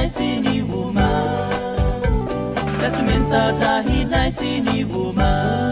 nai sini woman. Sasumenta tahi nai sini woman.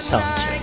Sound check.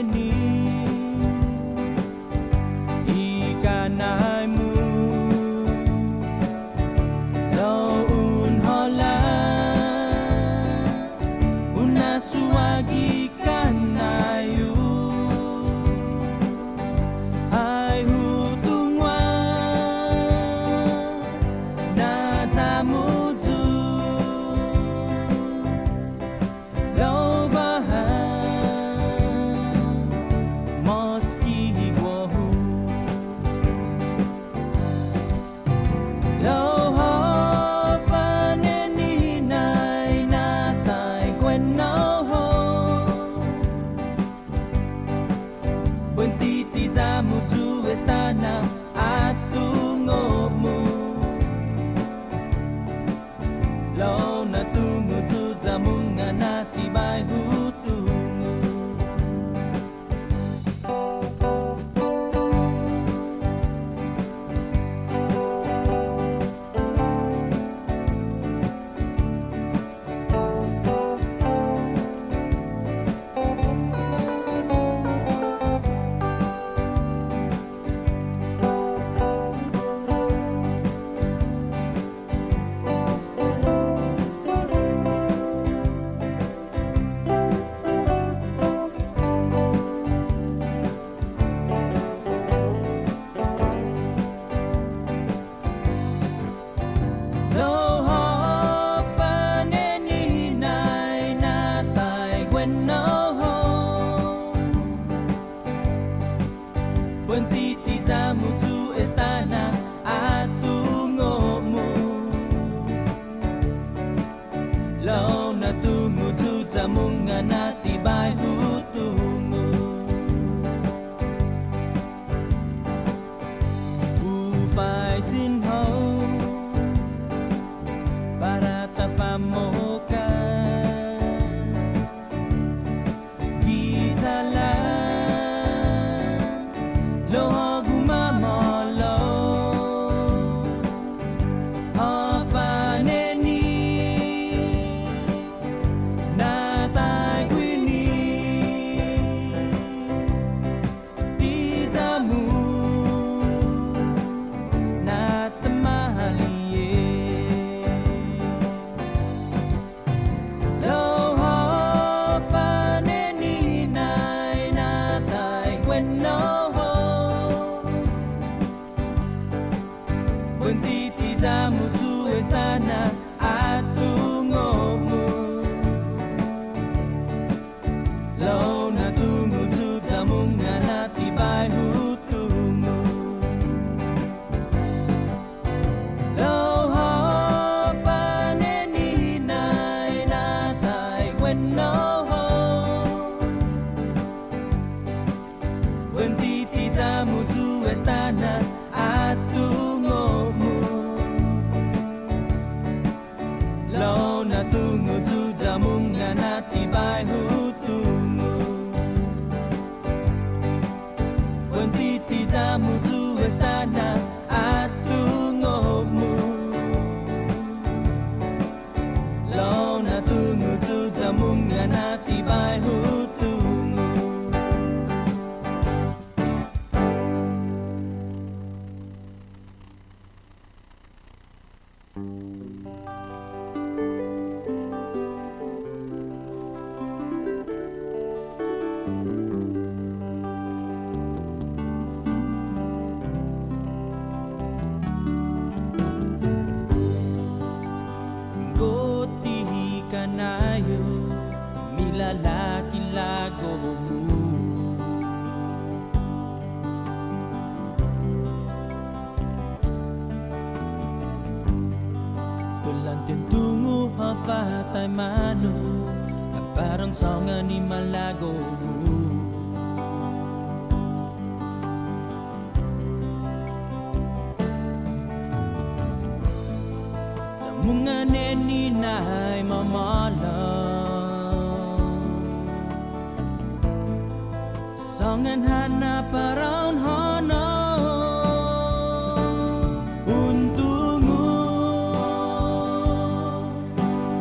neni ikanai mu lo un hola unasuagi kanayu ai hutungwa na tamutu lo Estana atungomu lo na tumutu zamunga na tibay hutungu Estana atungomu lo na tumutu zamunga na tibay hutungu ufay sinho para tafamoka kitala lo Estana atungomu lo na tumutu zamunga na tibay hutungu lo ho faneni nai na tai wenno ho wentiti zamutu Estana atungomu lo na tungu tu zamunga na tibay hutungu Wantiti zamu tu Estana atungomu lo na tungu tu zamunga na tibay hutungu Kanayo milalaki lago mo Tulantin tungo hafatay mano ang parang songa ni malago mo Mga neni na'y mamala Songan hanap paraon hana Untungu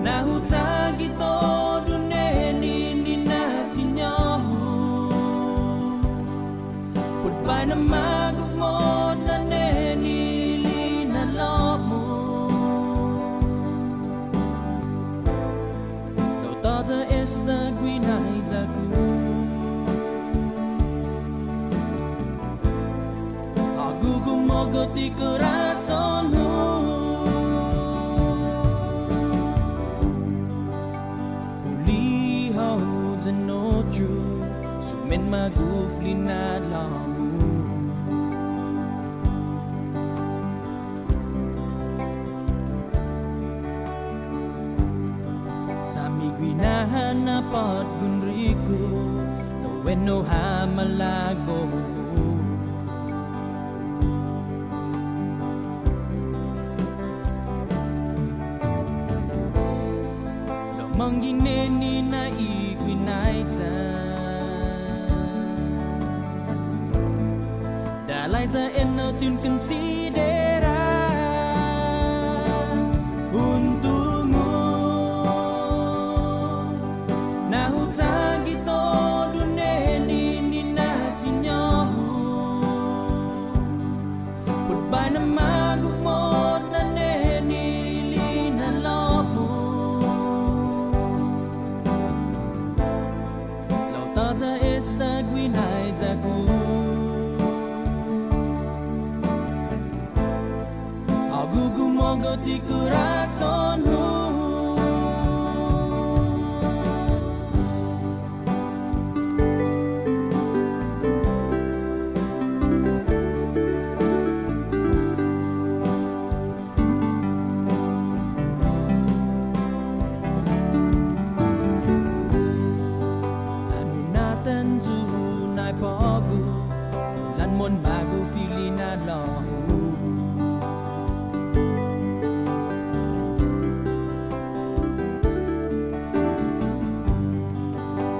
Nahutag ito duneni di na sinyahu by na maguf mo na nenili na love mo no tata esta gwinay jaku agugu mogoti corazonmu ulihaw janotru sumen magufli na lamu Samigwinahan na paggunriku no weno hamalago no mangineni na igwinaita Dalaita eno tun considera untukmu Nahutang ito duneni na sinyahu Pagba na maguf mo na nenili na love mo Lau tata esta gwinay jaku Agugu mogoti corazonmu Tunay bago Tulan mon bago fili na lahu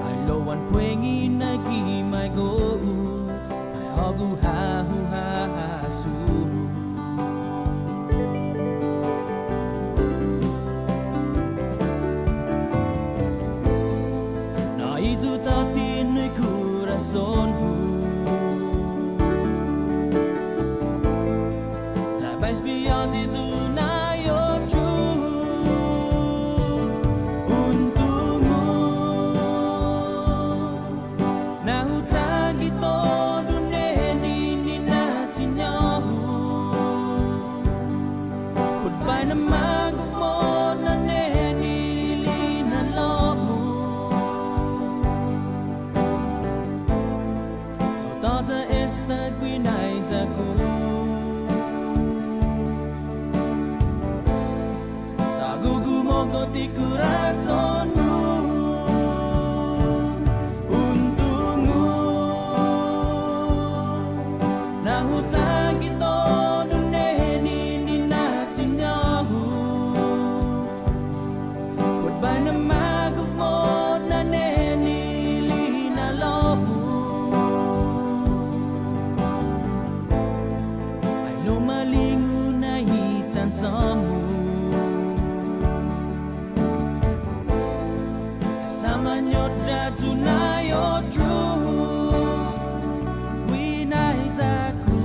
Ay lowan puengi na gimay go Ay hagu hahu hasu Na itu tatin corazonmu Tak baik beyond itu na your truth Untukmu Na hutang ito duneni na sinyahu Goodbye na maguf mo na nenili na love mo Tata esta gwinay jaku Sagugu mogoti corazonmu Untukmu Nahutang ito duneni na sinyahu Goodbye na maguf mo na nenili na love mo Lumalingo na hitan sa mo Sama nyo datu na your truth Gwinay jaku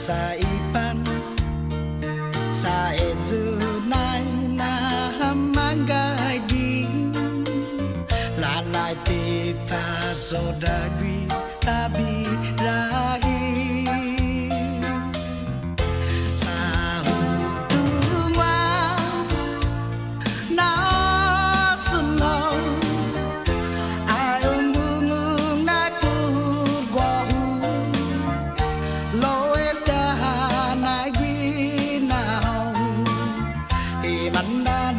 Saipan Saedunai na manggagi Lalai tita sodagwi tabi rahi Sahutuma na sunau Ayun bungung na kurgwahu Loes dahanay gwinaw Imanda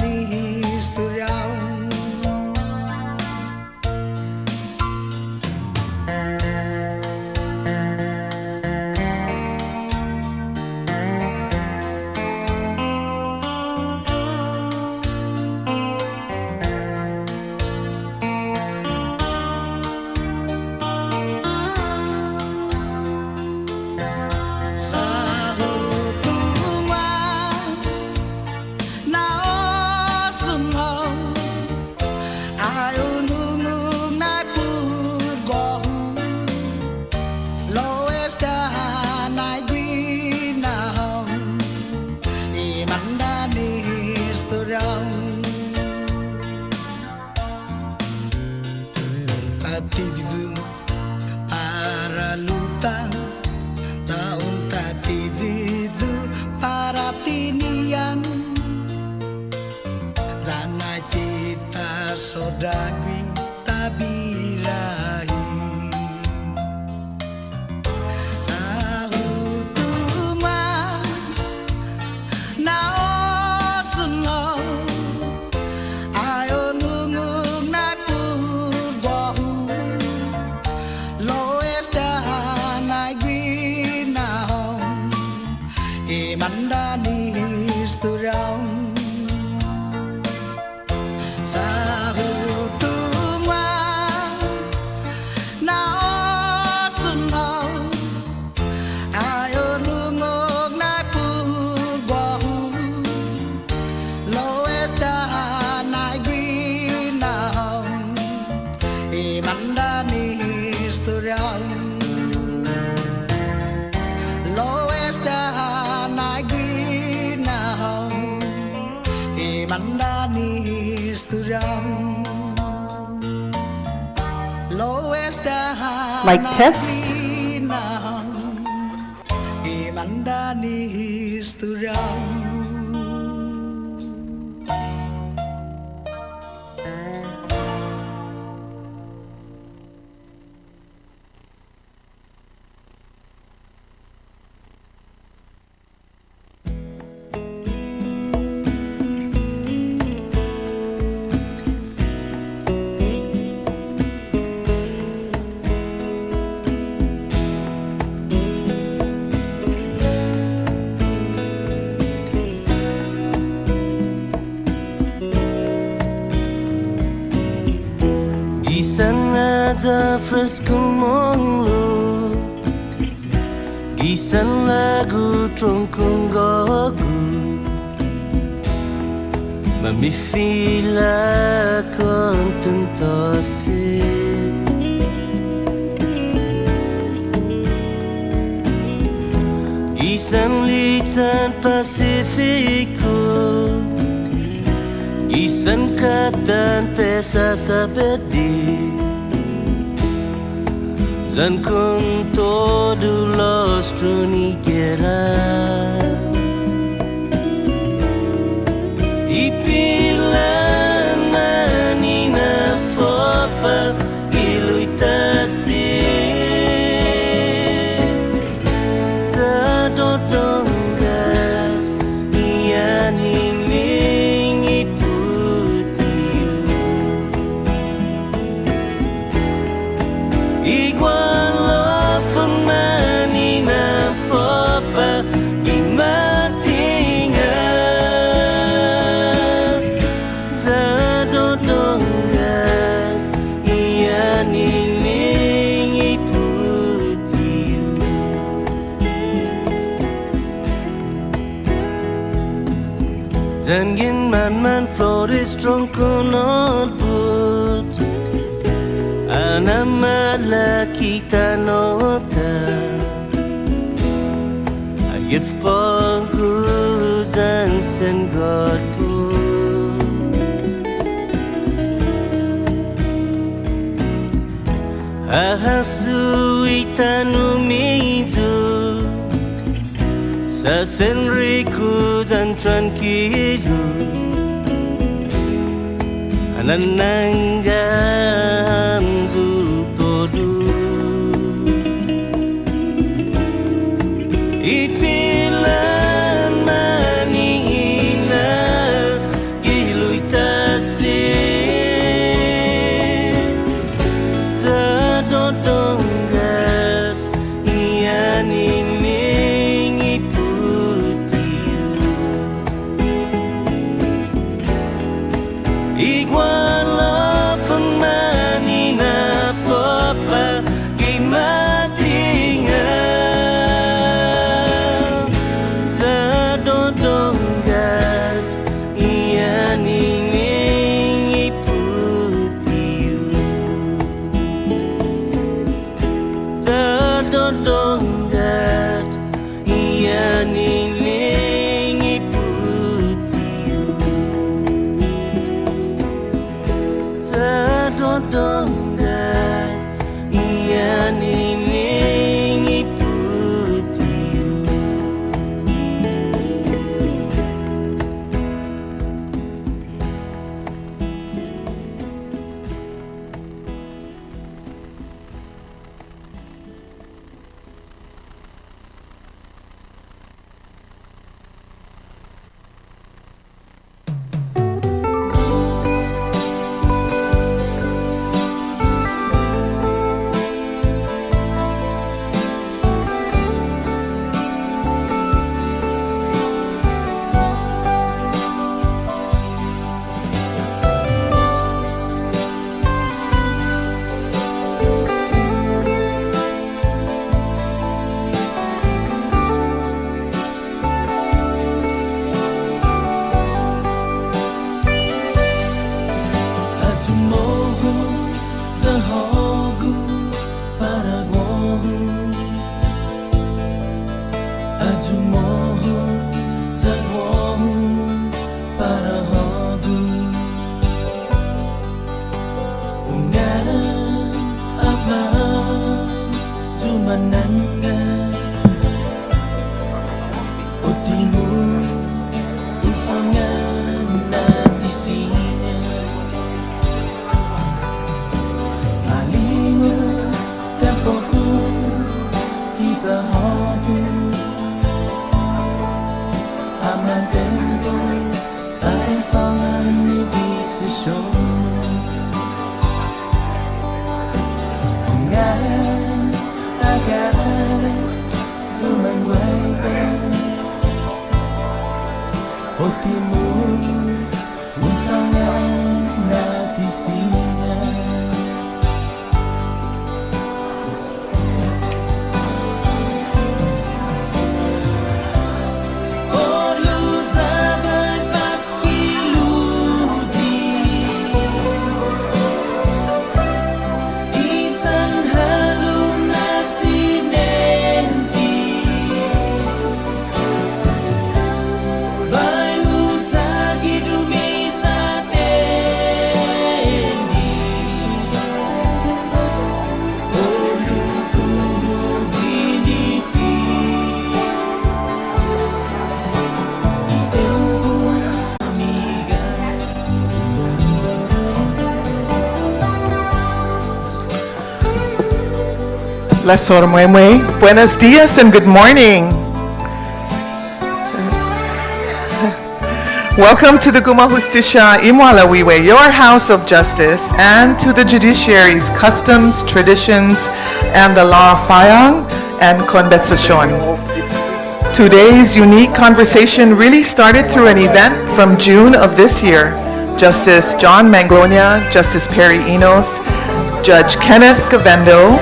ni historiaw Tatijizu para lutang Taung tatijizu para tinian Zanai tita sodagwi tabirahi Sahutuma nao suno Ayo nungung na kurgwahu Loes dahanay gwinaw Imanda ni historiaw Sahutuma nao suno Ayo nungung na kurgwahu Loes dahanay gwinaw Imanda ni historiaw Loes dahanay gwinaw Imanda ni historiaw Loes dahanay Like test? gwinaw Imanda ni historiaw Sengaja fresco monglo Gisan lagu trongkong gogu Mamifila kontentose Gisan litan Pasifiko Gisan katan pesa sabedi Zan con todo los troniquera Ipilan manina popa iluitasi Zadodonggat ian iming iputiu Igual lofeng manina popa imatingan Zadodonggat ian iming iputiu Zangin man flores tronco notbut Anamala kita nota sen god bu Ahasu itanu miju Sa senriku dan tranquilo Ananangam zu todu Ipilan manina Giluitasi Zadodongat Iyan ining iputiu Iguala manina popa Gimatinga Zadodongat Iyan ining iputiu Zadodongat Iyan ining iputiu Zadodongat Iyan ining iputiu Atumoho Zahogu Paraguahu Atumoho Zaguahu Parahogu Ungan Abang Zumananga Utimu Usangan Natisinya Malingo Tempoku Kisa hobu Amantendo Paresangan ni desisyon Ungan Agas Sumangwete Otimu Usangan Natisinya Lasor Muemue, buenos dias and good morning. Welcome to the Guma Hustisia Imwalawiwe, your house of justice, and to the judiciary's customs, traditions, and the law of Fayang and Condensation. Today's unique conversation really started through an event from June of this year. Justice John Manglonia, Justice Perry Enos, Judge Kenneth Gavendo,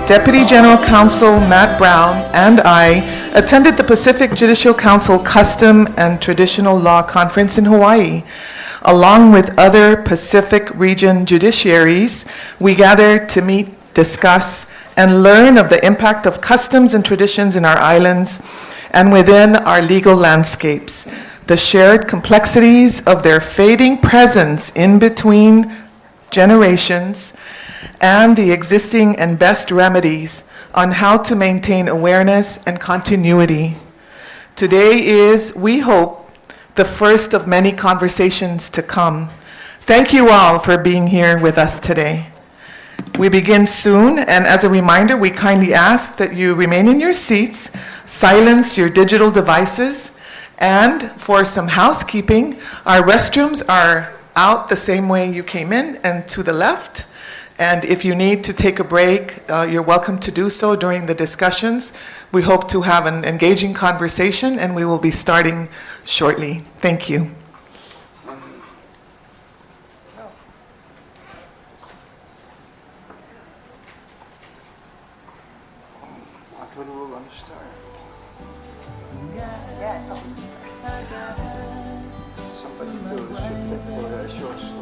Deputy General Counsel Matt Brown, and I attended the Pacific Judicial Council Custom and Traditional Law Conference in Hawaii. Along with other Pacific region judiciaries, we gathered to meet, discuss, and learn of the impact of customs and traditions in our islands and within our legal landscapes. the shared complexities of their fading presence in between generations, and the existing and best remedies on how to maintain awareness and continuity. Today is, we hope, the first of many conversations to come. Thank you all for being here with us today. We begin soon, and as a reminder, we kindly ask that you remain in your seats, silence your digital devices, and for some housekeeping, our restrooms are out the same way you came in and to the left. And if you need to take a break, you're welcome to do so during the discussions. We hope to have an engaging conversation, and we will be starting shortly. Thank you. When we're going to start. Somebody do for a short story.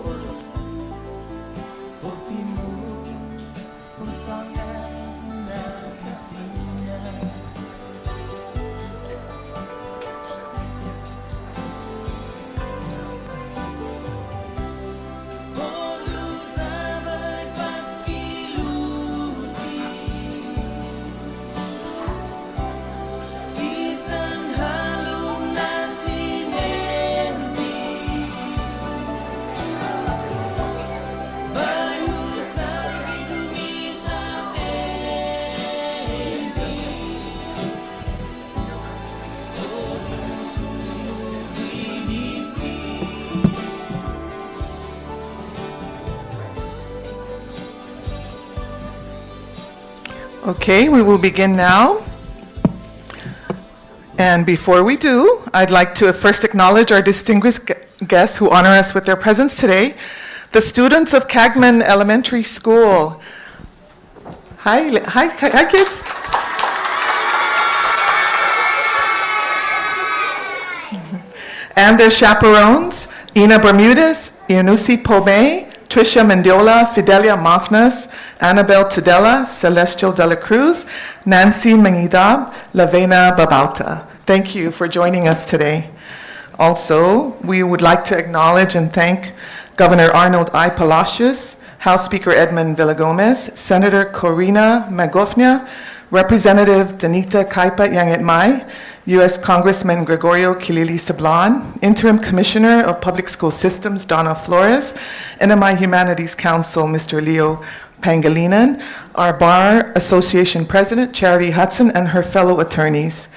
Okay, we will begin now. And before we do, I'd like to first acknowledge our distinguished guests who honor us with their presence today, the students of Cagman Elementary School. Hi, kids. And their chaperones, Ina Bermudez, Ionusi Pomey, Tricia Mendiola, Fidelia Mafnas, Annabelle Tudela, Celestial de la Cruz, Nancy Mangidab, Lavena Babauta. Thank you for joining us today. Also, we would like to acknowledge and thank Governor Arnold I. Palacios, House Speaker Edmund Villagomez, Senator Corina Magofnia, Representative Danita Kaipa Yangitmai, U.S. Congressman Gregorio Kilili Sablan, Interim Commissioner of Public School Systems Donna Flores, NMI Humanities Council Mr. Leo Pangilinan, our Bar Association President Charity Hudson, and her fellow attorneys.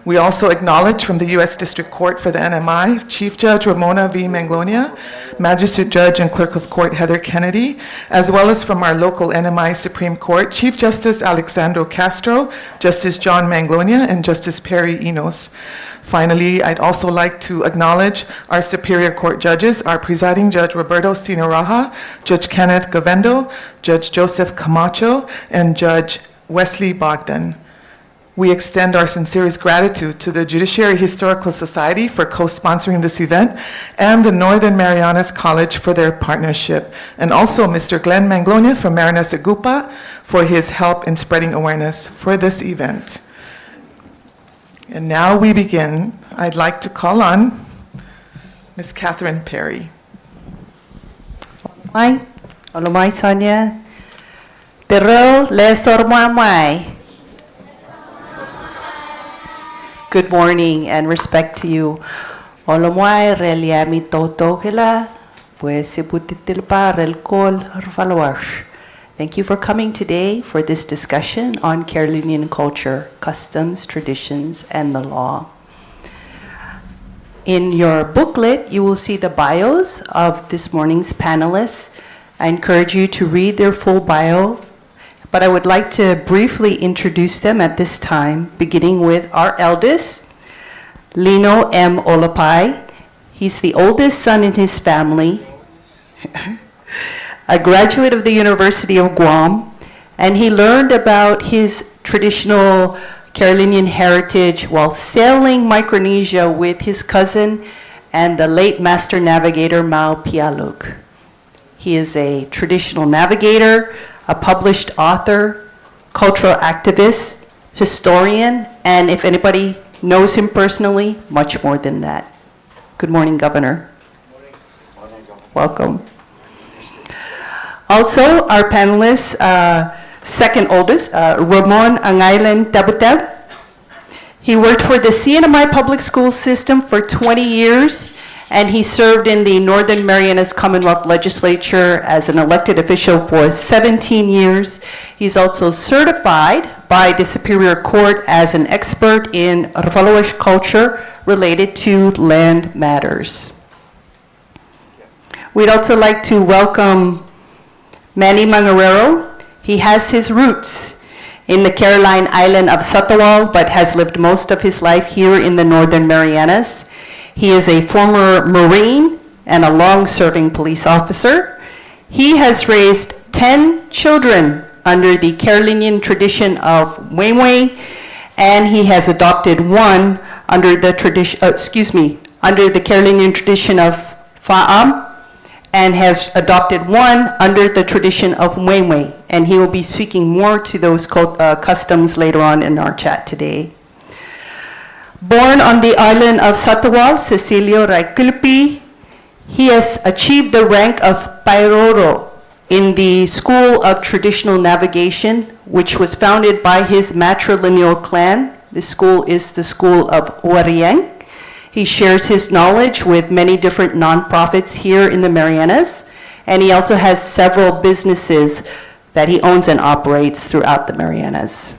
We also acknowledge from the U.S. District Court for the NMI, Chief Judge Ramona V. Manglonia, Magistrate Judge and Clerk of Court Heather Kennedy, as well as from our local NMI Supreme Court, Chief Justice Alexandro Castro, Justice John Manglonia, and Justice Perry Enos. Finally, I'd also like to acknowledge our Superior Court judges, our presiding Judge Roberto Sinaraja, Judge Kenneth Govendo, Judge Joseph Camacho, and Judge Wesley Bogdan. We extend our sincerest gratitude to the Judiciary Historical Society for co-sponsoring this event and the Northern Marianas College for their partnership, and also Mr. Glenn Manglonia from Marianas Agupa for his help in spreading awareness for this event. And now we begin. I'd like to call on Ms. Catherine Perry. Mai, olomai Sonia. Pero le sormamai. Good morning and respect to you. Olomai reliami totokela, pues siputitilpa relkol Refaluwasch. Thank you for coming today for this discussion on Carolinian culture, customs, traditions, and the law. In your booklet, you will see the bios of this morning's panelists. I encourage you to read their full bio, but I would like to briefly introduce them at this time, beginning with our eldest, Lino M. Olapai. He's the oldest son in his family, a graduate of the University of Guam, and he learned about his traditional Carolinian heritage while sailing Micronesia with his cousin and the late master navigator Mau Pialuk. He is a traditional navigator, a published author, cultural activist, historian, and if anybody knows him personally, much more than that. Good morning, Governor. Welcome. Also, our panelists, second oldest, Ramon Angailan Tabuteb. He worked for the CNMI public school system for 20 years, and he served in the Northern Marianas Commonwealth Legislature as an elected official for 17 years. He's also certified by the Superior Court as an expert in Refaluwasch culture related to land matters. We'd also like to welcome Manny Mangarero. He has his roots in the Caroline Island of Satawal, but has lived most of his life here in the Northern Marianas. He is a former Marine and a long-serving police officer. He has raised 10 children under the Carolinian tradition of Mwemwe, and he has adopted one under the tradition, under the Carolinian tradition of Fa'am, and has adopted one under the tradition of Mwemwe. And he will be speaking more to those customs later on in our chat today. Born on the island of Satawal, Cecilio Raikulpi, he has achieved the rank of Pairoro in the School of Traditional Navigation, which was founded by his matrilineal clan. The school is the School of Wariang. He shares his knowledge with many different nonprofits here in the Marianas, and he also has several businesses that he owns and operates throughout the Marianas.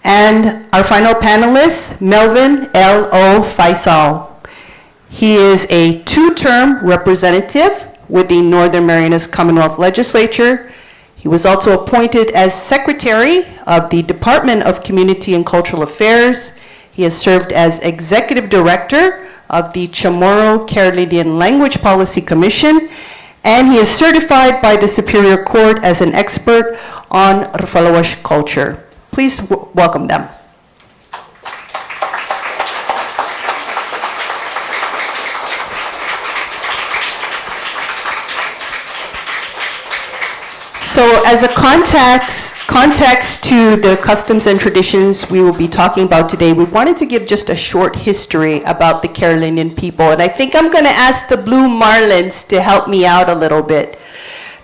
And our final panelist, Melvin L.O. Faisal. He is a two-term representative with the Northern Marianas Commonwealth Legislature. He was also appointed as Secretary of the Department of Community and Cultural Affairs. He has served as Executive Director of the Chamorro Carolinian Language Policy Commission, and he is certified by the Superior Court as an expert on Refaluwasch culture. Please welcome them. So as a context to the customs and traditions we will be talking about today, we wanted to give just a short history about the Carolinian people. And I think I'm going to ask the Blue Marlins to help me out a little bit.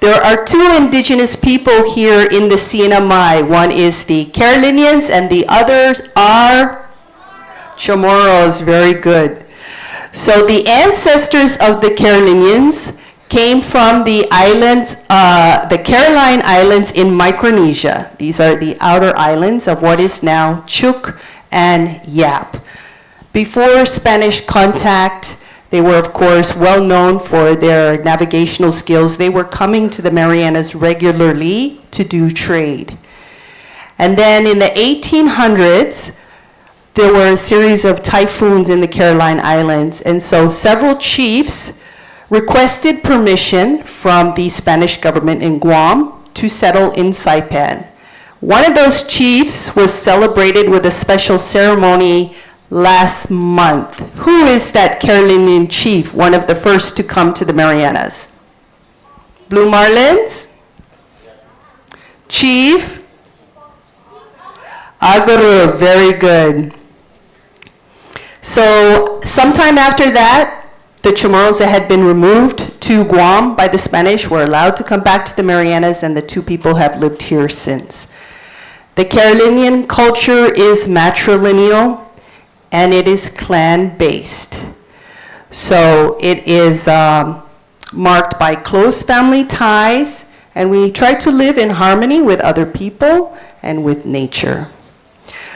There are two indigenous people here in the CNMI. One is the Carolinians and the others are Chamorros. Very good. So the ancestors of the Carolinians came from the islands, the Caroline Islands in Micronesia. These are the outer islands of what is now Chuuk and Yap. Before Spanish contact, they were, of course, well known for their navigational skills. They were coming to the Marianas regularly to do trade. And then in the 1800s, there were a series of typhoons in the Caroline Islands. And so several chiefs requested permission from the Spanish government in Guam to settle in Saipan. One of those chiefs was celebrated with a special ceremony last month. Who is that Carolinian chief, one of the first to come to the Marianas? Blue Marlins? Chief? Aguru, very good. So sometime after that, the Chamorros that had been removed to Guam by the Spanish were allowed to come back to the Marianas, and the two people have lived here since. The Carolinian culture is matrilineal, and it is clan-based. So it is marked by close family ties, and we try to live in harmony with other people and with nature.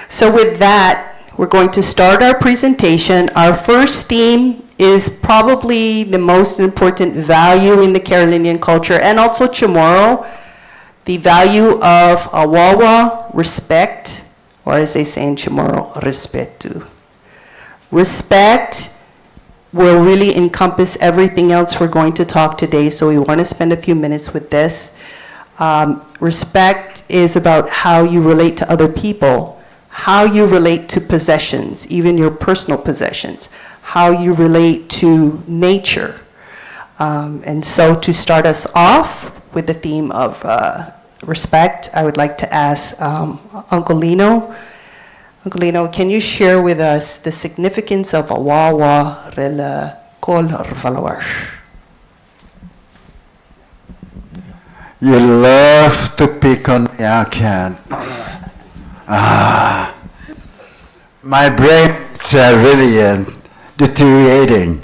So with that, we're going to start our presentation. Our first theme is probably the most important value in the Carolinian culture, and also Chamorro, the value of awawa, respect, or as they say in Chamorro, respetu. Respect will really encompass everything else we're going to talk today, so we want to spend a few minutes with this. Respect is about how you relate to other people, how you relate to possessions, even your personal possessions, how you relate to nature. And so to start us off with the theme of respect, I would like to ask Uncle Lino Uncle Lino, can you share with us the significance of Awawa Rela Kol Refaluwasch? You love to pick on me, I can't. My brain is really deteriorating.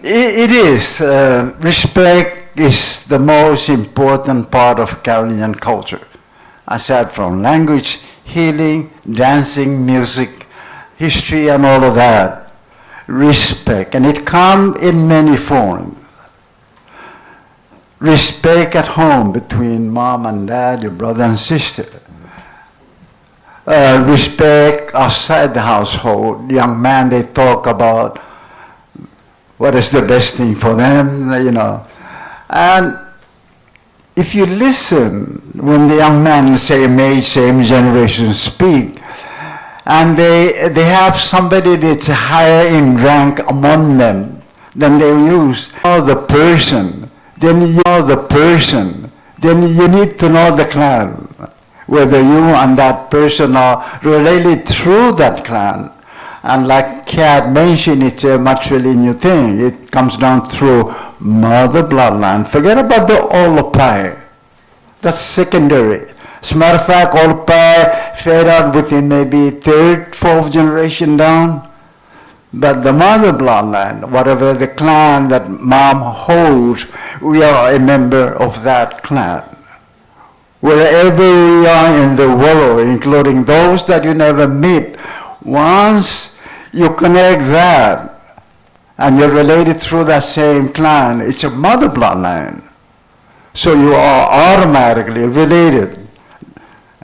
It is. Respect is the most important part of Caribbean culture. Aside from language, healing, dancing, music, history, and all of that. Respect. And it comes in many forms. Respect at home between mom and dad, your brother and sister. Respect outside the household. Young man, they talk about what is the best thing for them, you know. And if you listen when the young men, same age, same generation speak, and they have somebody that's higher in rank among them, then they use the person. Then you know the person. Then you need to know the clan, whether you and that person are related through that clan. And like Kat mentioned, it's a matrilineal thing. It comes down through mother bloodline. Forget about the Olopai. That's secondary. As a matter of fact, Olopai fade out within maybe third, fourth generation down. But the mother bloodline, whatever the clan that mom holds, we are a member of that clan. Wherever we are in the world, including those that you never meet, once you connect that and you're related through that same clan, it's a mother bloodline. So you are automatically related.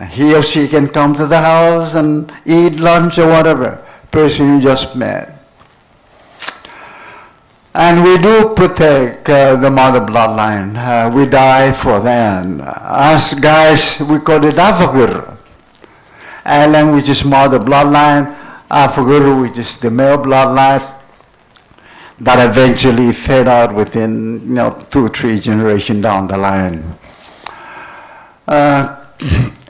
He or she can come to the house and eat lunch or whatever, person you just met. And we do protect the mother bloodline. We die for them. Us guys, we call it Afagur. Alan, which is mother bloodline. Afagur, which is the male bloodline. That eventually fade out within 2 or 3 generations down the line.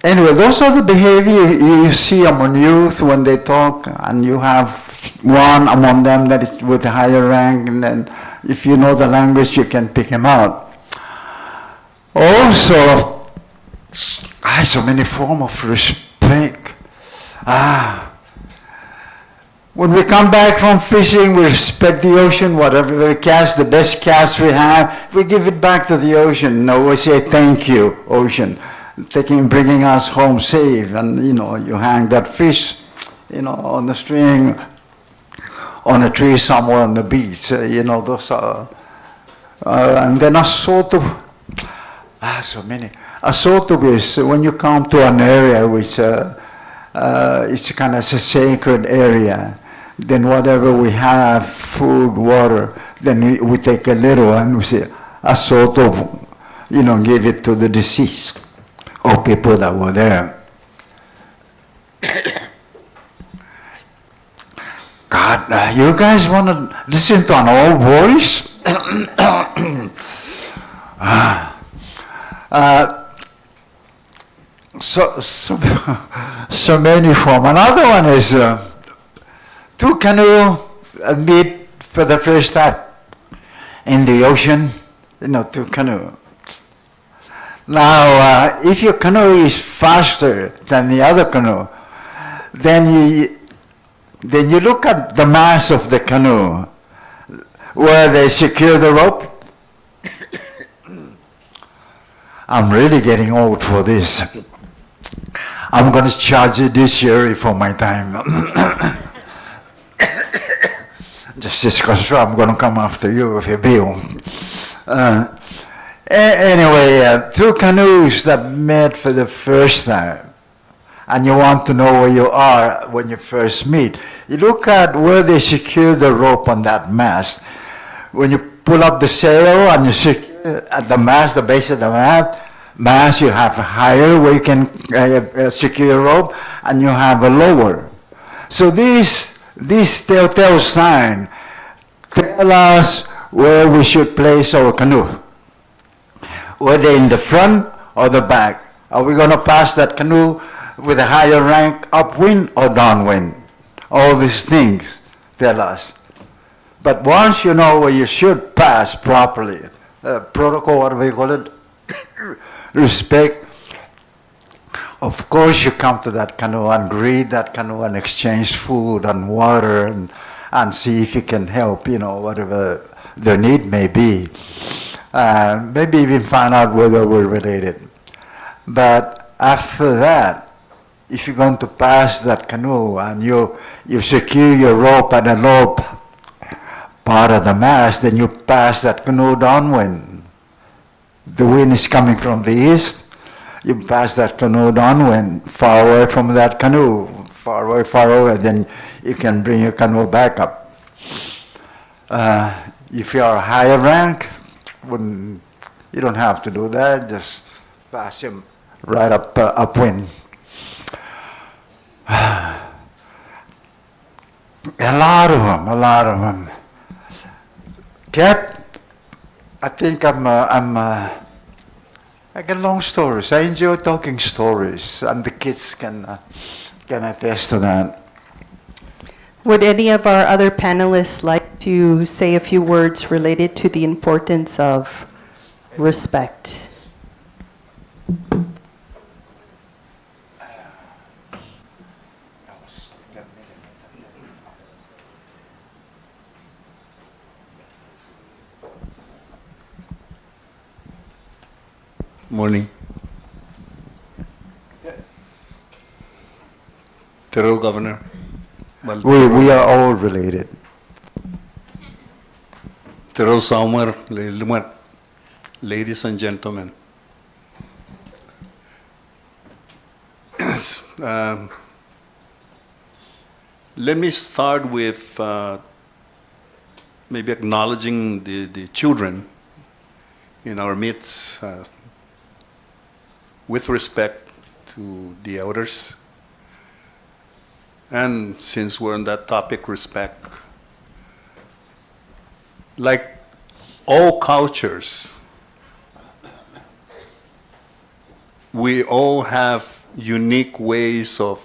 Anyway, those are the behavior you see among youth when they talk, and you have one among them that is with a higher rank, and then if you know the language, you can pick him out. Also, so many forms of respect. When we come back from fishing, we respect the ocean. Whatever we catch, the best catch we have, we give it back to the ocean. No, we say thank you, ocean, bringing us home safe. And you hang that fish, on the string, on a tree somewhere on the beach. Those are, and then Asoto. So many. Asoto is when you come to an area which it's kind of a sacred area. Then whatever we have, food, water, then we take a little and we say, Asoto, give it to the deceased or people that were there. God, you guys want to listen to an old voice? So many forms. Another one is 2 canoe meet for the first time in the ocean. 2 canoe. Now, if your canoe is faster than the other canoe, then you look at the mast of the canoe where they secure the rope. I'm really getting old for this. I'm going to charge the judiciary for my time. Just because I'm going to come after you with a bill. Anyway, 2 canoes that met for the first time. And you want to know where you are when you first meet. You look at where they secure the rope on that mast. When you pull up the sail and you secure at the mast, the base of the mast, you have a higher where you can secure your rope, and you have a lower. So this telltale sign tell us where we should place our canoe, whether in the front or the back. Are we going to pass that canoe with a higher rank upwind or downwind? All these things tell us. But once you know where you should pass properly, protocol, what do we call it? Respect. Of course you come to that canoe and greet that canoe and exchange food and water and see if you can help, whatever their need may be. Maybe even find out whether we're related. But after that, if you're going to pass that canoe and you secure your rope at the low part of the mast, then you pass that canoe downwind. The wind is coming from the east. You pass that canoe downwind, far away from that canoe, far away, then you can bring your canoe back up. If you are a higher rank, you don't have to do that, just pass him right upwind. A lot of them. Cat, I think I get long stories. I enjoy talking stories, and the kids can attest to that. Would any of our other panelists like to say a few words related to the importance of respect? Morning. Tero Governor. We are all related. Tero Saumar, ladies and gentlemen. Let me start with maybe acknowledging the children in our midst with respect to the elders. And since we're on that topic, respect, like all cultures, we all have unique ways of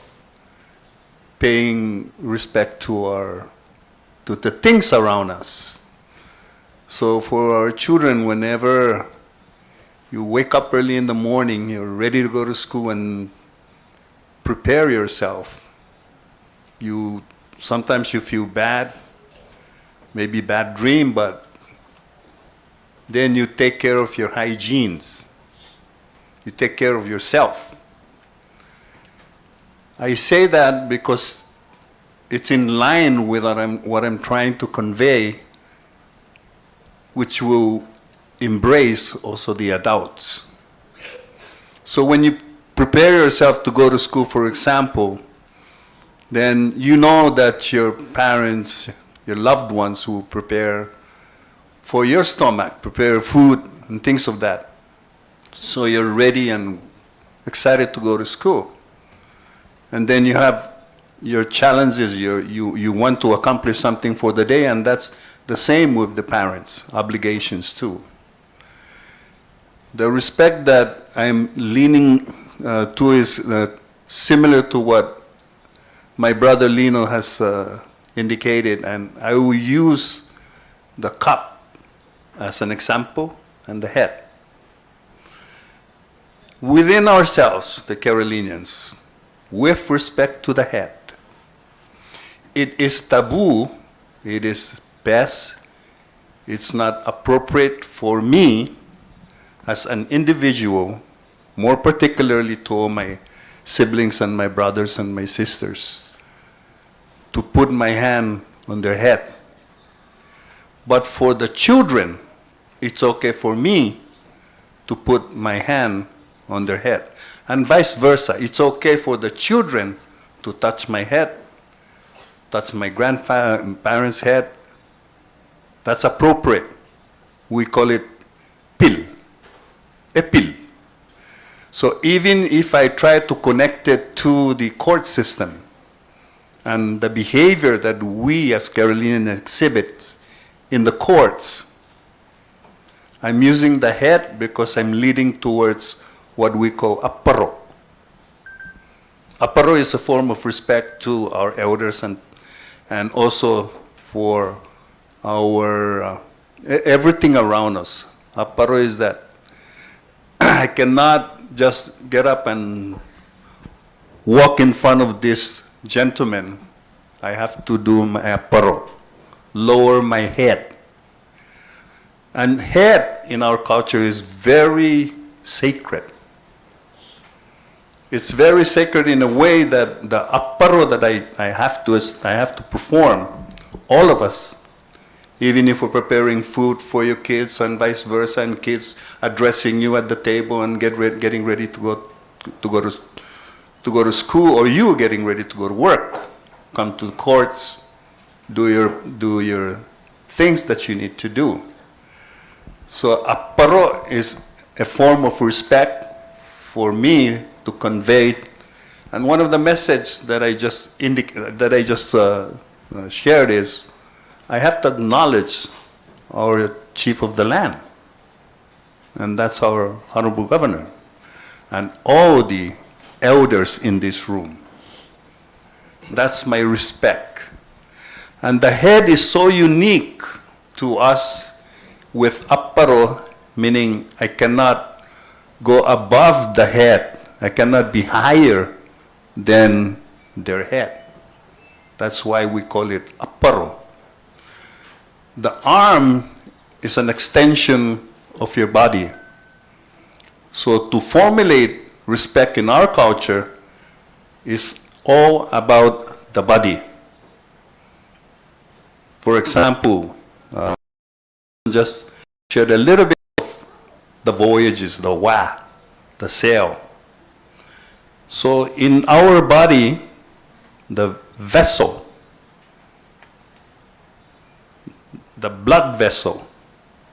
paying respect to the things around us. So for our children, whenever you wake up early in the morning, you're ready to go to school and prepare yourself. Sometimes you feel bad, maybe bad dream, but then you take care of your hygienes. You take care of yourself. I say that because it's in line with what I'm trying to convey, which will embrace also the adults. So when you prepare yourself to go to school, for example, then you know that your parents, your loved ones who prepare for your stomach, prepare food and things of that. So you're ready and excited to go to school. And then you have your challenges, you want to accomplish something for the day, and that's the same with the parents, obligations too. The respect that I'm leaning to is similar to what my brother Lino has indicated, and I will use the cup as an example and the head. Within ourselves, the Carolinians, with respect to the head, it is taboo, it is best, it's not appropriate for me as an individual, more particularly to all my siblings and my brothers and my sisters, to put my hand on their head. But for the children, it's okay for me to put my hand on their head. And vice versa, it's okay for the children to touch my head, touch my grandparents' head. That's appropriate. We call it pil, a pil. So even if I try to connect it to the court system and the behavior that we as Carolinians exhibit in the courts, I'm using the head because I'm leading towards what we call a paro. aparo is a form of respect to our elders and also for our everything around us. Aparo is that I cannot just get up and walk in front of this gentleman. I have to do my aparo, lower my head. And head in our culture is very sacred. It's very sacred in a way that the aparo that I have to perform, all of us, even if we're preparing food for your kids and vice versa, and kids addressing you at the table and getting ready to go to school, or you getting ready to go to work, come to the courts, do your things that you need to do. So aparo is a form of respect for me to convey, and one of the messages that I just shared is, I have to acknowledge our chief of the land, and that's our honorable governor, and all the elders in this room. That's my respect. And the head is so unique to us with aparo, meaning I cannot go above the head. I cannot be higher than their head. That's why we call it aparo. The arm is an extension of your body. So to formulate respect in our culture is all about the body. For example, just shared a little bit of the voyages, the wa, the sail. So in our body, the vessel, the blood vessel,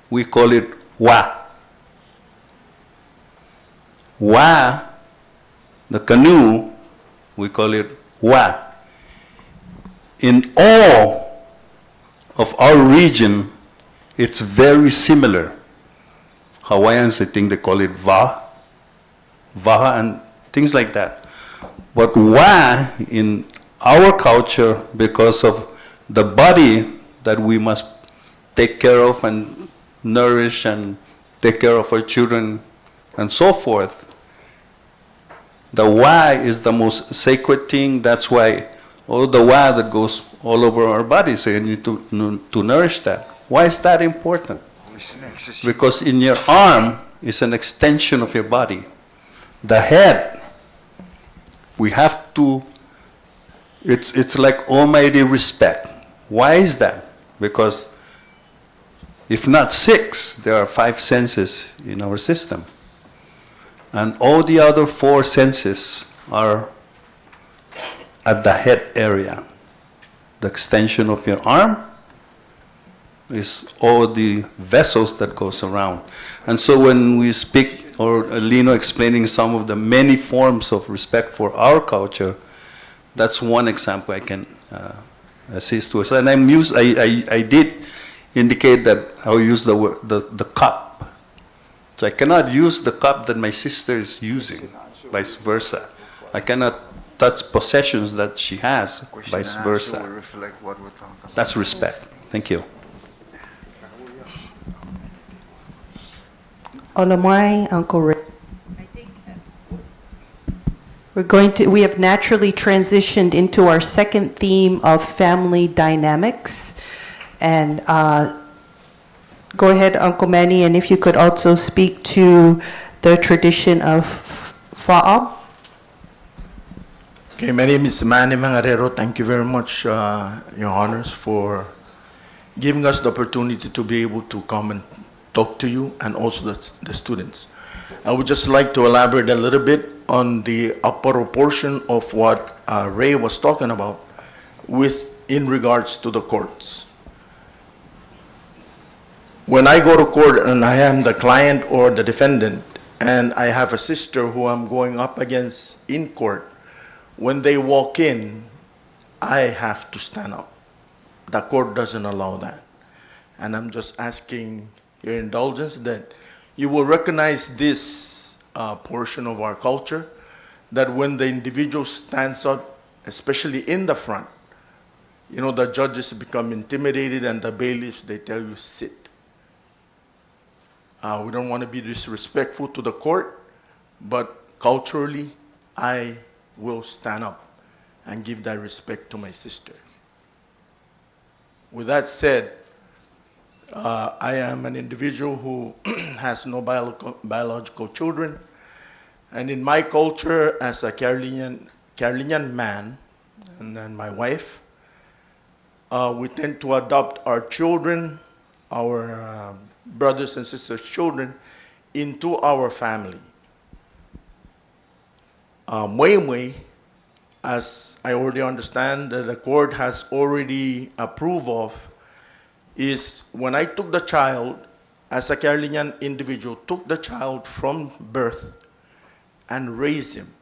we call it wa. Wa, the canoe, we call it wa. In all of our region, it's very similar. Hawaiians, I think they call it va, and things like that. But wa in our culture, because of the body that we must take care of and nourish and take care of our children and so forth, the wa is the most sacred thing. That's why all the wa that goes all over our body, so you need to nourish that. Why is that important? Because in your arm is an extension of your body. The head, we have to, it's like almighty respect. Why is that? Because if not 6, there are 5 senses in our system. And all the other 4 senses are at the head area. The extension of your arm is all the vessels that goes around. And so when we speak, or Lino explaining some of the many forms of respect for our culture, that's one example I can assist to. So, and I did indicate that I'll use the word, the cup. So I cannot use the cup that my sister is using, vice versa. I cannot touch possessions that she has, vice versa. That's respect. Thank you. Olamai, Uncle Ray. We have naturally transitioned into our second theme of family dynamics. And go ahead, Uncle Manny, and if you could also speak to the tradition of fa'am. Okay, my name is Manny Mangarero. Thank you very much, Your Honors, for giving us the opportunity to be able to come and talk to you and also the students. I would just like to elaborate a little bit on the upper portion of what Ray was talking about in regards to the courts. When I go to court and I am the client or the defendant, and I have a sister who I'm going up against in court, when they walk in, I have to stand up. The court doesn't allow that. And I'm just asking your indulgence that you will recognize this portion of our culture, that when the individual stands up, especially in the front, you know, the judges become intimidated and the bailiffs, they tell you, sit. We don't want to be disrespectful to the court, but culturally, I will stand up and give that respect to my sister. With that said, I am an individual who has no biological children, and in my culture, as a Carolinian man, and then my wife, we tend to adopt our children, our brothers and sisters' children, into our family. Mui, as I already understand that the court has already approved of, is when I took the child, as a Carolinian individual, took the child from birth and raised him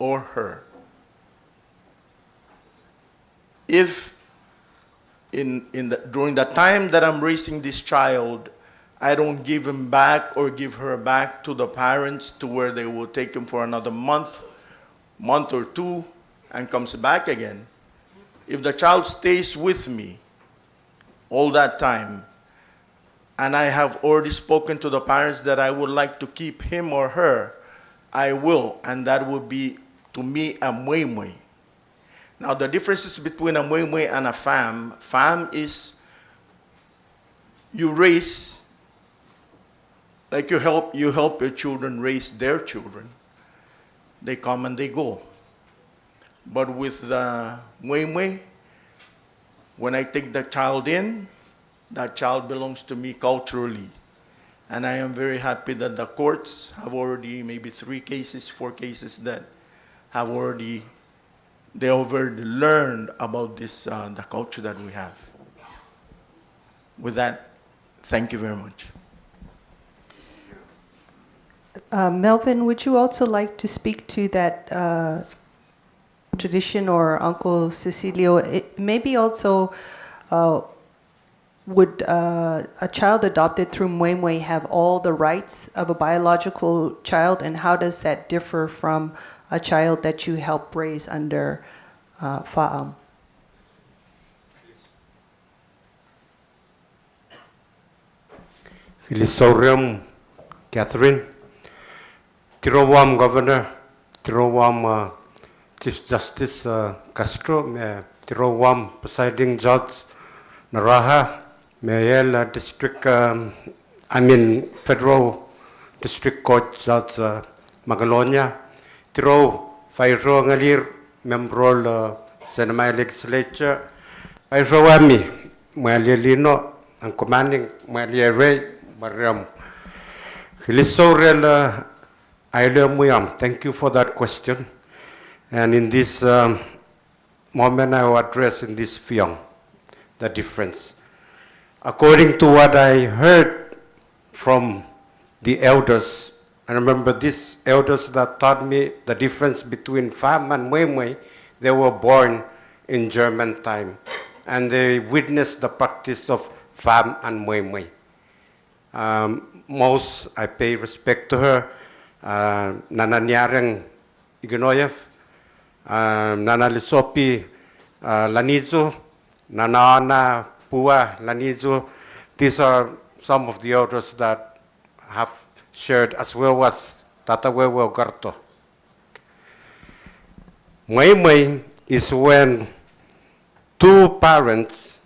or her. If during the time that I'm raising this child, I don't give him back or give her back to the parents to where they will take him for another month or two, and comes back again, if the child stays with me all that time, and I have already spoken to the parents that I would like to keep him or her, I will, and that would be, to me, a mui. Now, the differences between a mui and a fam is you raise, like you help your children raise their children. They come and they go. But with the mui, when I take the child in, that child belongs to me culturally. And I am very happy that the courts have already, maybe 4 cases that have already, they already learned about this, the culture that we have. With that, thank you very much. Melvin, would you also like to speak to that tradition, or Uncle Cecilio? Maybe also, would a child adopted through mui have all the rights of a biological child, and how does that differ from a child that you help raise under fa'am? Filisorium, Catherine, Tirowam Governor, Tirowam Chief Justice Castro, Tirowam Presiding Judge Naraha, Mayel District, Federal District Court Judge Magalonia, Tiro Fairo Ngalir, Member sa NMI Legislature, Fairo Wami, Lino, ang commanding Ray, Mariam. Filisorel Muyam, thank you for that question. And in this moment, I will address in this film the difference. According to what I heard from the elders, I remember these elders that taught me the difference between fam and mui. They were born in German time, and they witnessed the practice of fam and mui. Most, I pay respect to her, Nana Nyareng Ignoyev, Nana Lisopi Lanizo, Nana Ana Pua Lanizo. These are some of the elders that have shared, as well as Tatawewe Garto. Mui is when two parents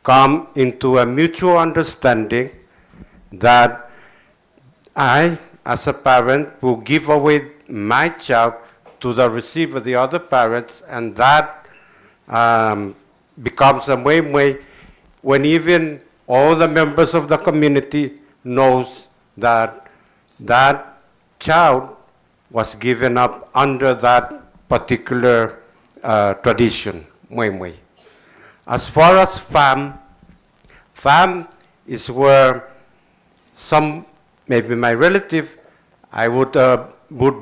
come into a mutual understanding that I, as a parent, will give away my child to the receiver, the other parents, and that becomes a mui when even all the members of the community knows that that child was given up under that particular tradition, mui. As far as fam is where some, maybe my relative, I would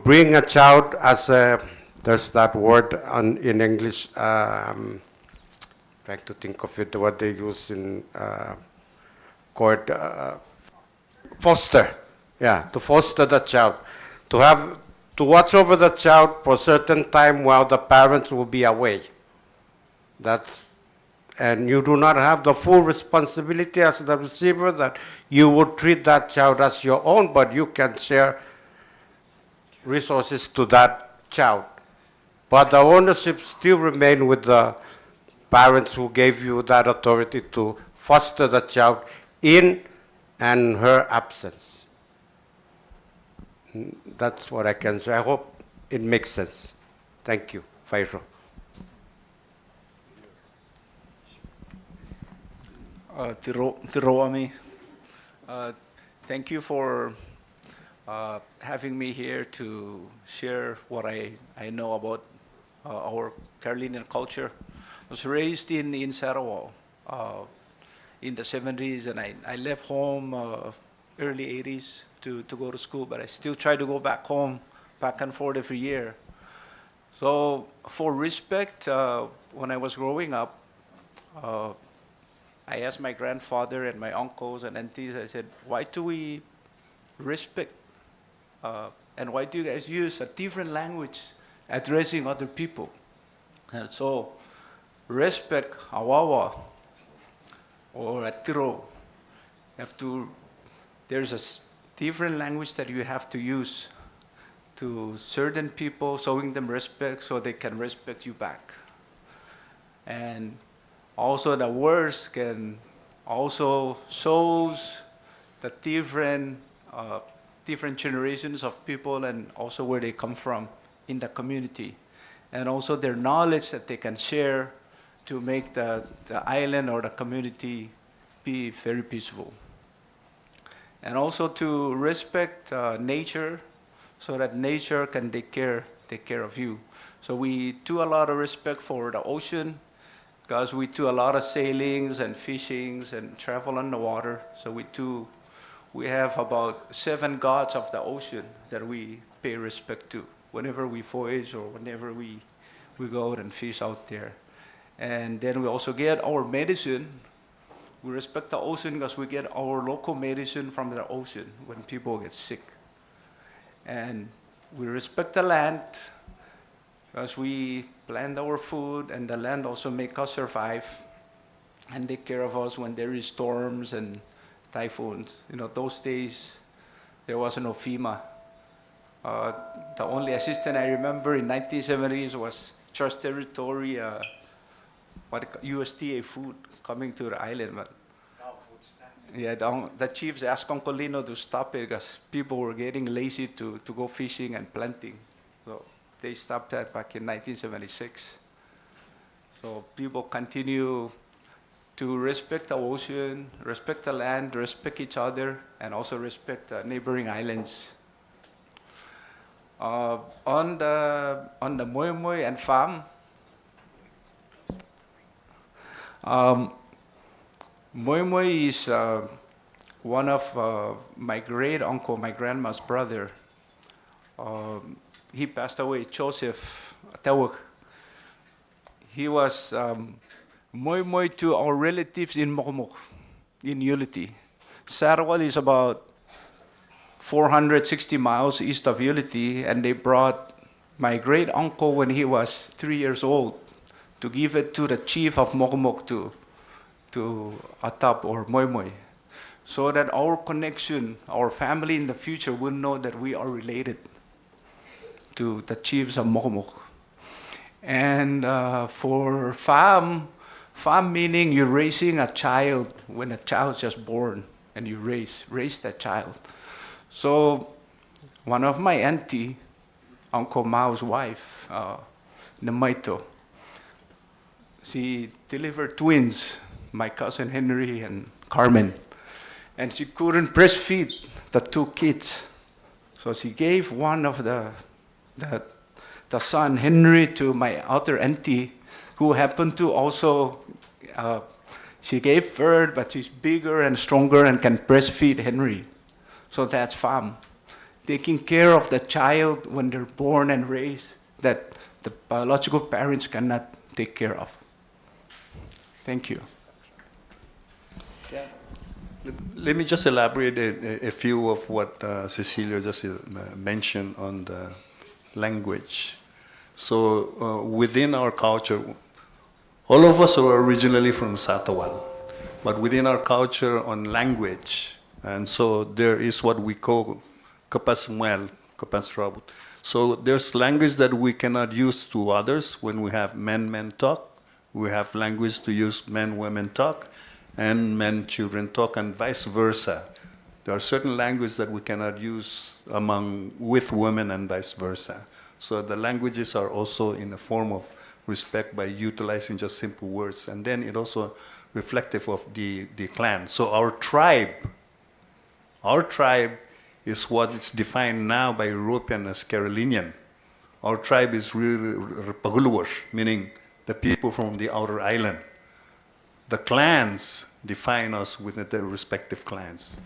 bring a child as a, there's that word in English, trying to think of it, what they use in court, foster, yeah, to foster the child, to have to watch over the child for a certain time while the parents will be away. And you do not have the full responsibility as the receiver that you would treat that child as your own, but you can share resources to that child. But the ownership still remains with the parents who gave you that authority to foster the child in and her absence. That's what I can say. I hope it makes sense. Thank you, Faisal. Tiroami, thank you for having me here to share what I know about our Carolinian culture. I was raised in Sarawak in the 70s, and I left home early 80s to go to school, but I still try to go back home, back and forth every year. So for respect, when I was growing up, I asked my grandfather and my uncles and aunties, I said, why do we respect? And why do you guys use a different language addressing other people? And so, respect, awawa, or atiro, there's a different language that you have to use to certain people, showing them respect so they can respect you back. And also the words can also shows the different generations of people and also where they come from in the community. And also their knowledge that they can share to make the island or the community be very peaceful. And also to respect nature so that nature can take care of you. So we do a lot of respect for the ocean, because we do a lot of sailings and fishings and travel on the water. So we have about 7 gods of the ocean that we pay respect to whenever we voyage or whenever we go out and fish out there. And then we also get our medicine. We respect the ocean because we get our local medicine from the ocean when people get sick. And we respect the land because we plant our food, and the land also makes us survive and take care of us when there is storms and typhoons. You know, those days there was no FEMA. The only assistance I remember in 1970s was Trust Territory, USDA food coming to the island. But yeah, the chiefs asked Uncle Lino to stop it because people were getting lazy to go fishing and planting. So they stopped that back in 1976. So people continue to respect the ocean, respect the land, respect each other, and also respect the neighboring islands. On the Moi Moi and Pham, Moi Moi is one of my great uncle, my grandma's brother. He passed away, Joseph Tawak. He was Moi Moi to our relatives in Mokomok, in Ulithi. Sarawak is about 460 miles east of Ulithi, and they brought my great uncle when he was 3 years old to give it to the chief of Mokomok to Atap or Moi Moi, so that our connection, our family in the future will know that we are related to the chiefs of Mokomok. And for Pham meaning you're raising a child when a child's just born, and you raise that child. So one of my auntie, Uncle Mao's wife, Namaito, she delivered twins, my cousin Henry and Carmen, and she couldn't breastfeed the 2 kids. So she gave one of the son, Henry, to my other auntie, who happened to also, she gave birth, but she's bigger and stronger and can breastfeed Henry. So that's Pham, taking care of the child when they're born and raised that the biological parents cannot take care of. Thank you. Let me just elaborate a few of what Cecilia just mentioned on language. So within our culture, all of us are originally from Satawal, but within our culture on language, and so there is what we call kapasmuel, kapasrabut. So there's language that we cannot use to others when we have men talk. We have language to use men-women talk, and men-children talk, and vice versa. There are certain languages that we cannot use with women and vice versa. So the languages are also in a form of respect by utilizing just simple words. And then it also reflective of the clan. So our tribe is what is defined now by European as Carolinian. Our tribe is really Refaluwasch, meaning the people from the outer island. The clans define us with their respective clans.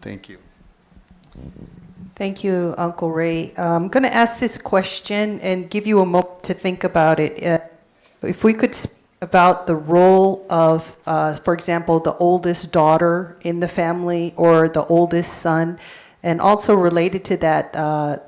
Thank you. Thank you, Uncle Ray. I'm going to ask this question and give you a moment to think about it. If we could speak about the role of, for example, the oldest daughter in the family or the oldest son, and also related to that,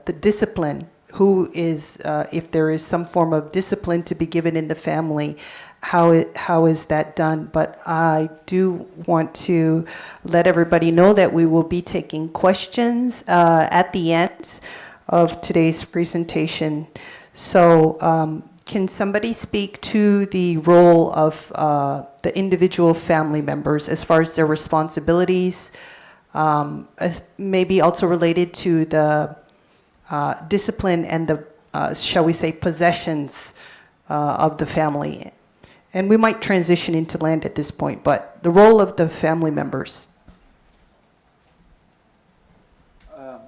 the discipline. Who is, if there is some form of discipline to be given in the family, how is that done? But I do want to let everybody know that we will be taking questions at the end of today's presentation. So can somebody speak to the role of the individual family members as far as their responsibilities, as maybe also related to the discipline and the, shall we say, possessions of the family? And we might transition into land at this point, but the role of the family members. How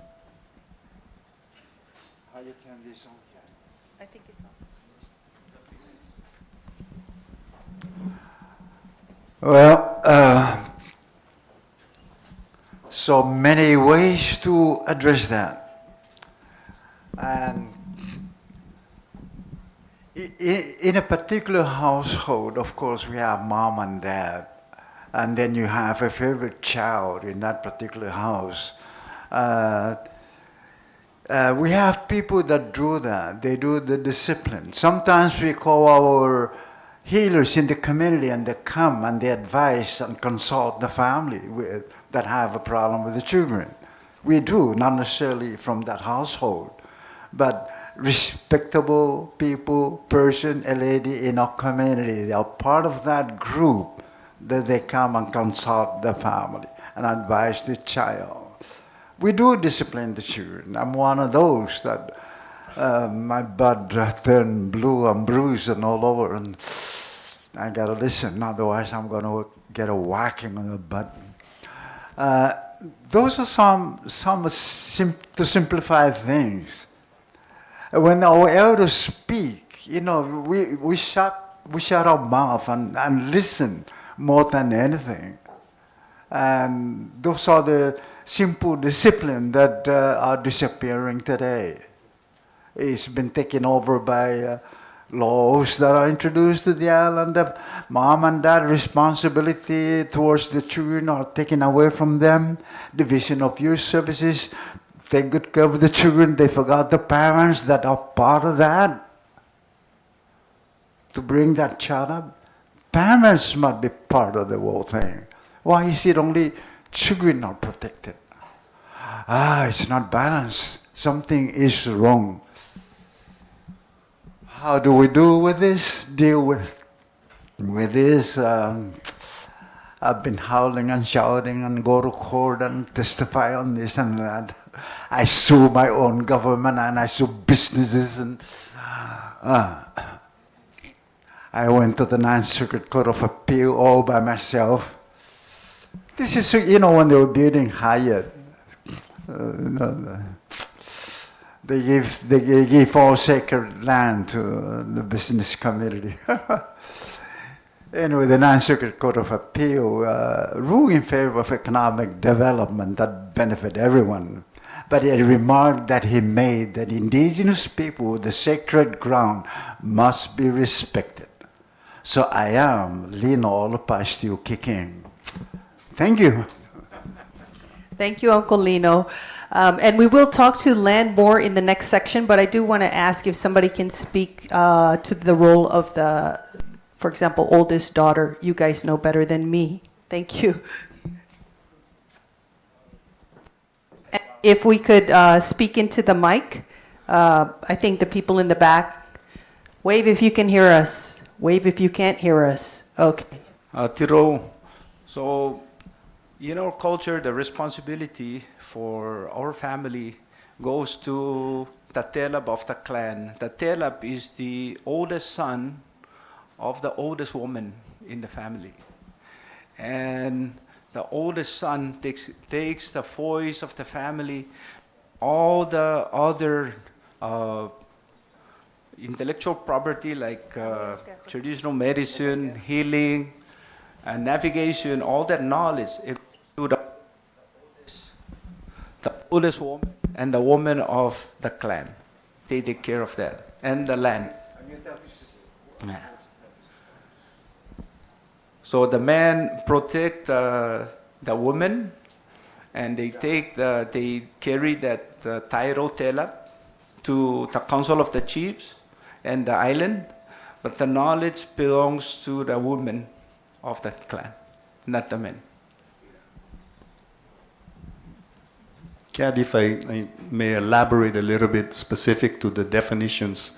you turn this on? I think it's on. Well, so many ways to address that. And in a particular household, of course, we have mom and dad, and then you have a favorite child in that particular house. We have people that do that. They do the discipline. Sometimes we call our healers in the community, and they come and they advise and consult the family that have a problem with the children. We do, not necessarily from that household, but respectable people, person, a lady in our community. They are part of that group that they come and consult the family and advise the child. We do discipline the children. I'm one of those that my butt turned blue and bruised and all over, and I gotta listen, otherwise I'm gonna get a whacking on the butt. Those are some to simplify things. When our elders speak, you know, we shut our mouth and listen more than anything. And those are the simple discipline that are disappearing today. It's been taken over by laws that are introduced to the island. The mom and dad responsibility towards the children are taken away from them. Division of youth services. Take good care of the children. They forgot the parents that are part of that. To bring that child up, parents must be part of the whole thing. Why is it only children are protected? It's not balanced. Something is wrong. How do we deal with this? I've been howling and shouting and go to court and testify on this and that. I sue my own government and I sue businesses, and I went to the Ninth Circuit Court of Appeal all by myself. This is, you know, when they were building Hyatt, they give all sacred land to the business community. Anyway, the Ninth Circuit Court of Appeal ruled in favor of economic development that benefit everyone. But a remark that he made that indigenous people, the sacred ground, must be respected. So I am Lino Olopa, still kicking. Thank you. Thank you, Uncle Lino. And we will talk to Len more in the next section, but I do want to ask if somebody can speak to the role of the, for example, oldest daughter. You guys know better than me. Thank you. And if we could speak into the mic, I think the people in the back, wave if you can hear us. Wave if you can't hear us. Okay. Tiro, so in our culture, the responsibility for our family goes to the telab of the clan. The telab is the oldest son of the oldest woman in the family. And the oldest son takes the voice of the family, all the other intellectual property like traditional medicine, healing, and navigation, all that knowledge, it to the oldest woman and the woman of the clan. They take care of that. And the land. Yeah. So the men protect the woman, and they carry that title telab to the council of the chiefs and the island, but the knowledge belongs to the woman of that clan, not the men. Kat, if I may elaborate a little bit specific to the definitions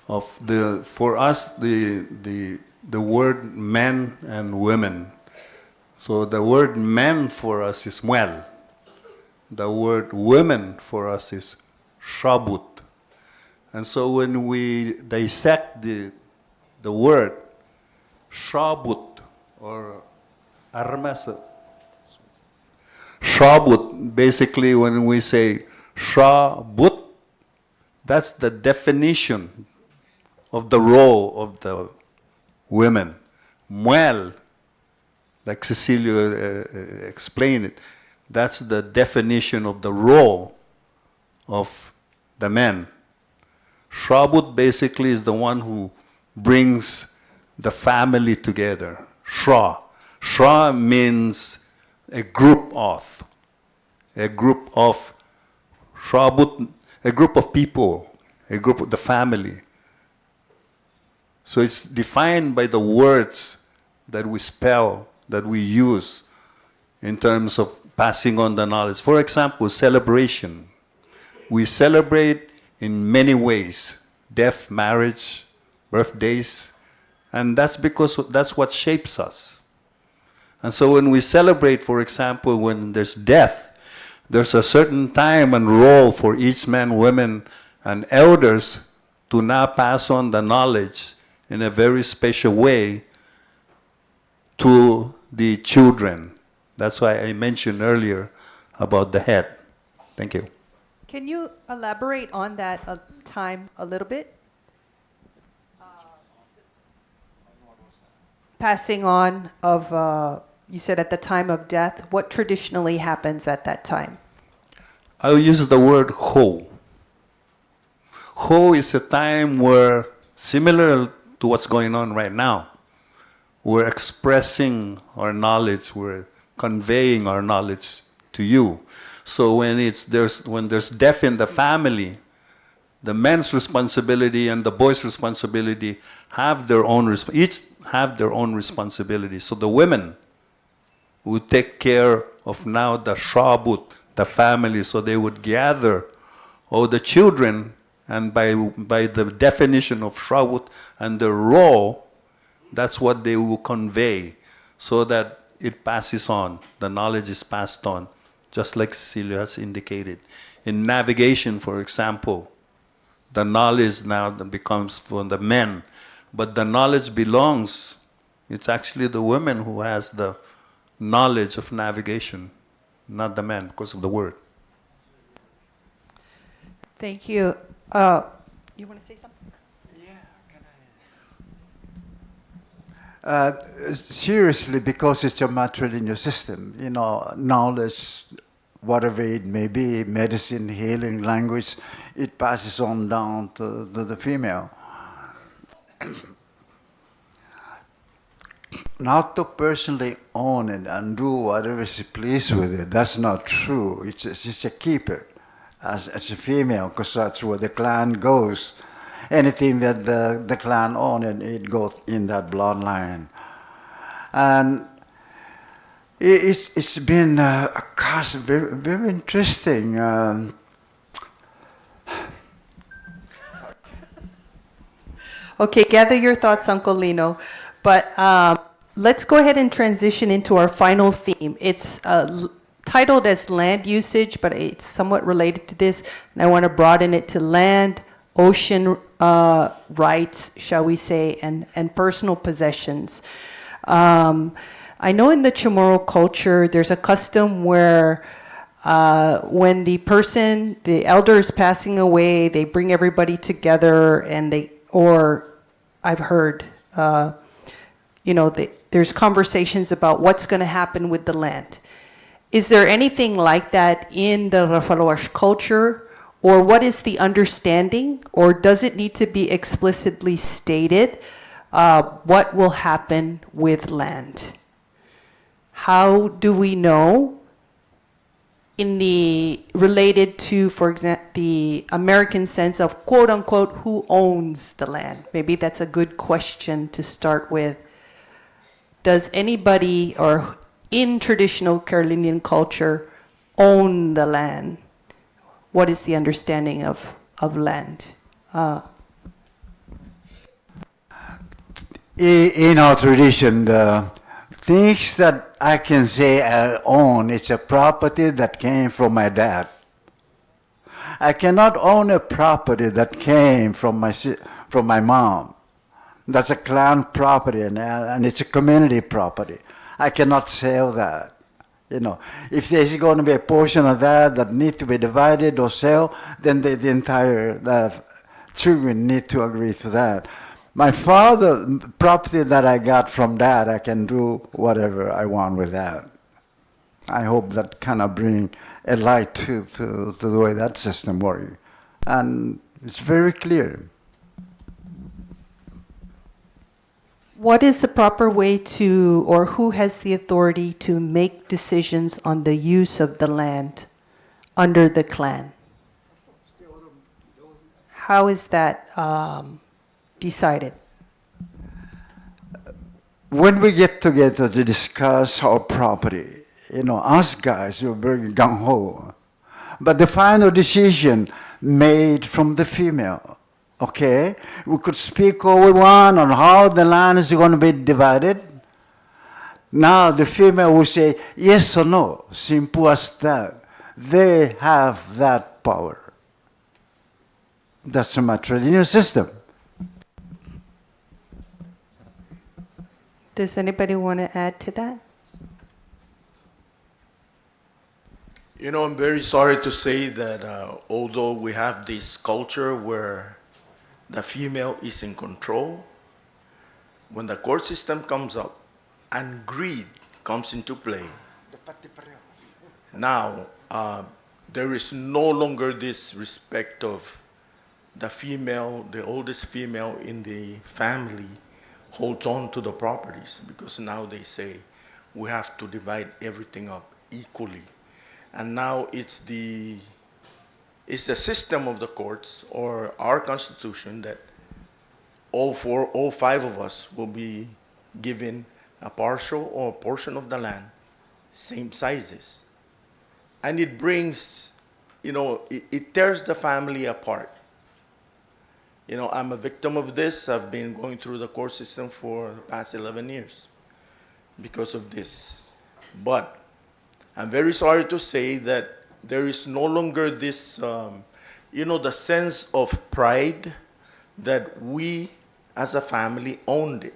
of for us, the word men and women. So the word men for us is muel. The word women for us is shabut. And so when we dissect the word shabut or armas, shabut, basically when we say shabut, that's the definition of the role of the women. Muel, like Cecilia explained it, that's the definition of the role of the men. Shabut basically is the one who brings the family together. Shra. Shra means a group of. Shabut, a group of people, a group of the family. So it's defined by the words that we spell, that we use in terms of passing on the knowledge. For example, celebration. We celebrate in many ways: death, marriage, birthdays, and that's because that's what shapes us. And so when we celebrate, for example, when there's death, there's a certain time and role for each man, women, and elders to now pass on the knowledge in a very special way to the children. That's why I mentioned earlier about the head. Thank you. Can you elaborate on that time a little bit? Passing on of, you said at the time of death, what traditionally happens at that time? I'll use the word ho. Ho is a time where, similar to what's going on right now, we're expressing our knowledge, we're conveying our knowledge to you. So when there's death in the family, the men's responsibility and the boys' responsibility have their own each have their own responsibility. So the women would take care of now the shabut, the family, so they would gather all the children, and by the definition of shabut and the role, that's what they will convey, so that it passes on, the knowledge is passed on, just like Cecilia has indicated. In navigation, for example, the knowledge now becomes for the men, but the knowledge belongs, it's actually the women who has the knowledge of navigation, not the men, because of the word. Thank you. You want to say something? Seriously, because it's a matrilineal system, knowledge, whatever it may be, medicine, healing, language, it passes on down to the female. not to personally own it and do whatever she pleased with it. That's not true. She's a keeper as a female, because that's where the clan goes. Anything that the clan owns, it goes in that bloodline. And it's been, gosh, very, very interesting. Okay, gather your thoughts, Uncle Lino. But let's go ahead and transition into our final theme. It's titled as land usage, but it's somewhat related to this. And I want to broaden it to land, ocean rights, shall we say, and personal possessions. I know in the Chamorro culture, there's a custom where when the elder is passing away, they bring everybody together and I've heard, there's conversations about what's going to happen with the land. Is there anything like that in the Refaluwasch culture, or what is the understanding, or does it need to be explicitly stated what will happen with land? How do we know related to, for example, the American sense of quote unquote, who owns the land? Maybe that's a good question to start with. Does anybody or in traditional Carolinian culture own the land? What is the understanding of land? In our tradition, the things that I can say I own, it's a property that came from my dad. I cannot own a property that came from my mom. That's a clan property, and it's a community property. I cannot sell that. If there's going to be a portion of that need to be divided or sell, then the entire children need to agree to that. My father, property that I got from dad, I can do whatever I want with that. I hope that kind of bring a light to the way that system works. And it's very clear. What is the proper way to, or who has the authority to make decisions on the use of the land under the clan? How is that decided? When we get together to discuss our property, us guys, we're very gung-ho. But the final decision made from the female. Okay, we could speak all we want on how the land is going to be divided. Now the female will say yes or no, simple as that. They have that power. That's a matrilineal system. Does anybody want to add to that? I'm very sorry to say that although we have this culture where the female is in control, when the court system comes up and greed comes into play, now there is no longer this respect of the female, the oldest female in the family holds on to the properties, because now they say we have to divide everything up equally. And now it's the system of the courts or our constitution that all five of us will be given a partial or a portion of the land, same sizes. And it brings, it tears the family apart. I'm a victim of this. I've been going through the court system for the past 11 years because of this. But I'm very sorry to say that there is no longer this, the sense of pride that we as a family owned it.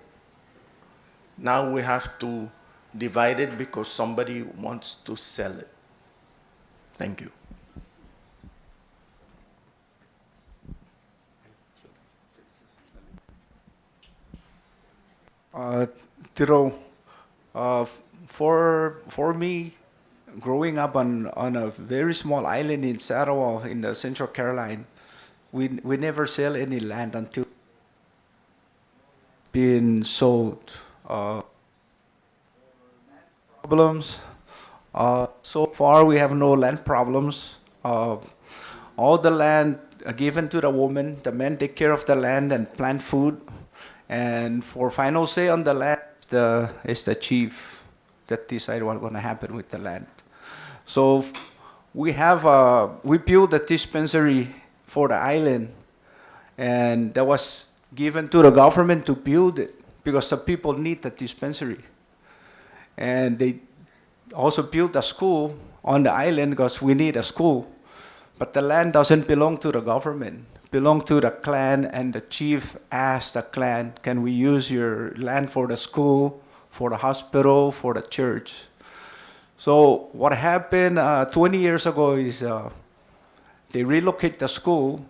Now we have to divide it because somebody wants to sell it. Thank you. Tiro, for me, growing up on a very small island in Sarawak in the Central Carolina, we never sell any land until been sold. problems. So far, we have no land problems. All the land are given to the woman. The men take care of the land and plant food. And for final say on the land, is the chief that decide what's going to happen with the land. So we built a dispensary for the island, and that was given to the government to build it because the people need the dispensary. And they also built a school on the island because we need a school. But the land doesn't belong to the government, belong to the clan, and the chief asked the clan, can we use your land for the school, for the hospital, for the church? So what happened 20 years ago is they relocate the school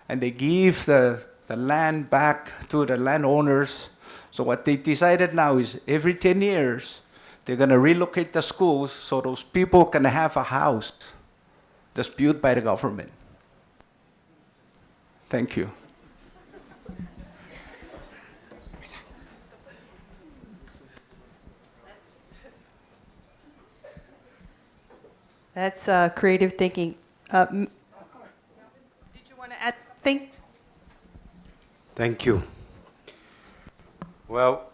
and they give the land back to the landowners. So what they decided now is every 10 years, they're going to relocate the schools so those people can have a house that's built by the government. Thank you. That's creative thinking. Did you want to add something? Thank you. Well,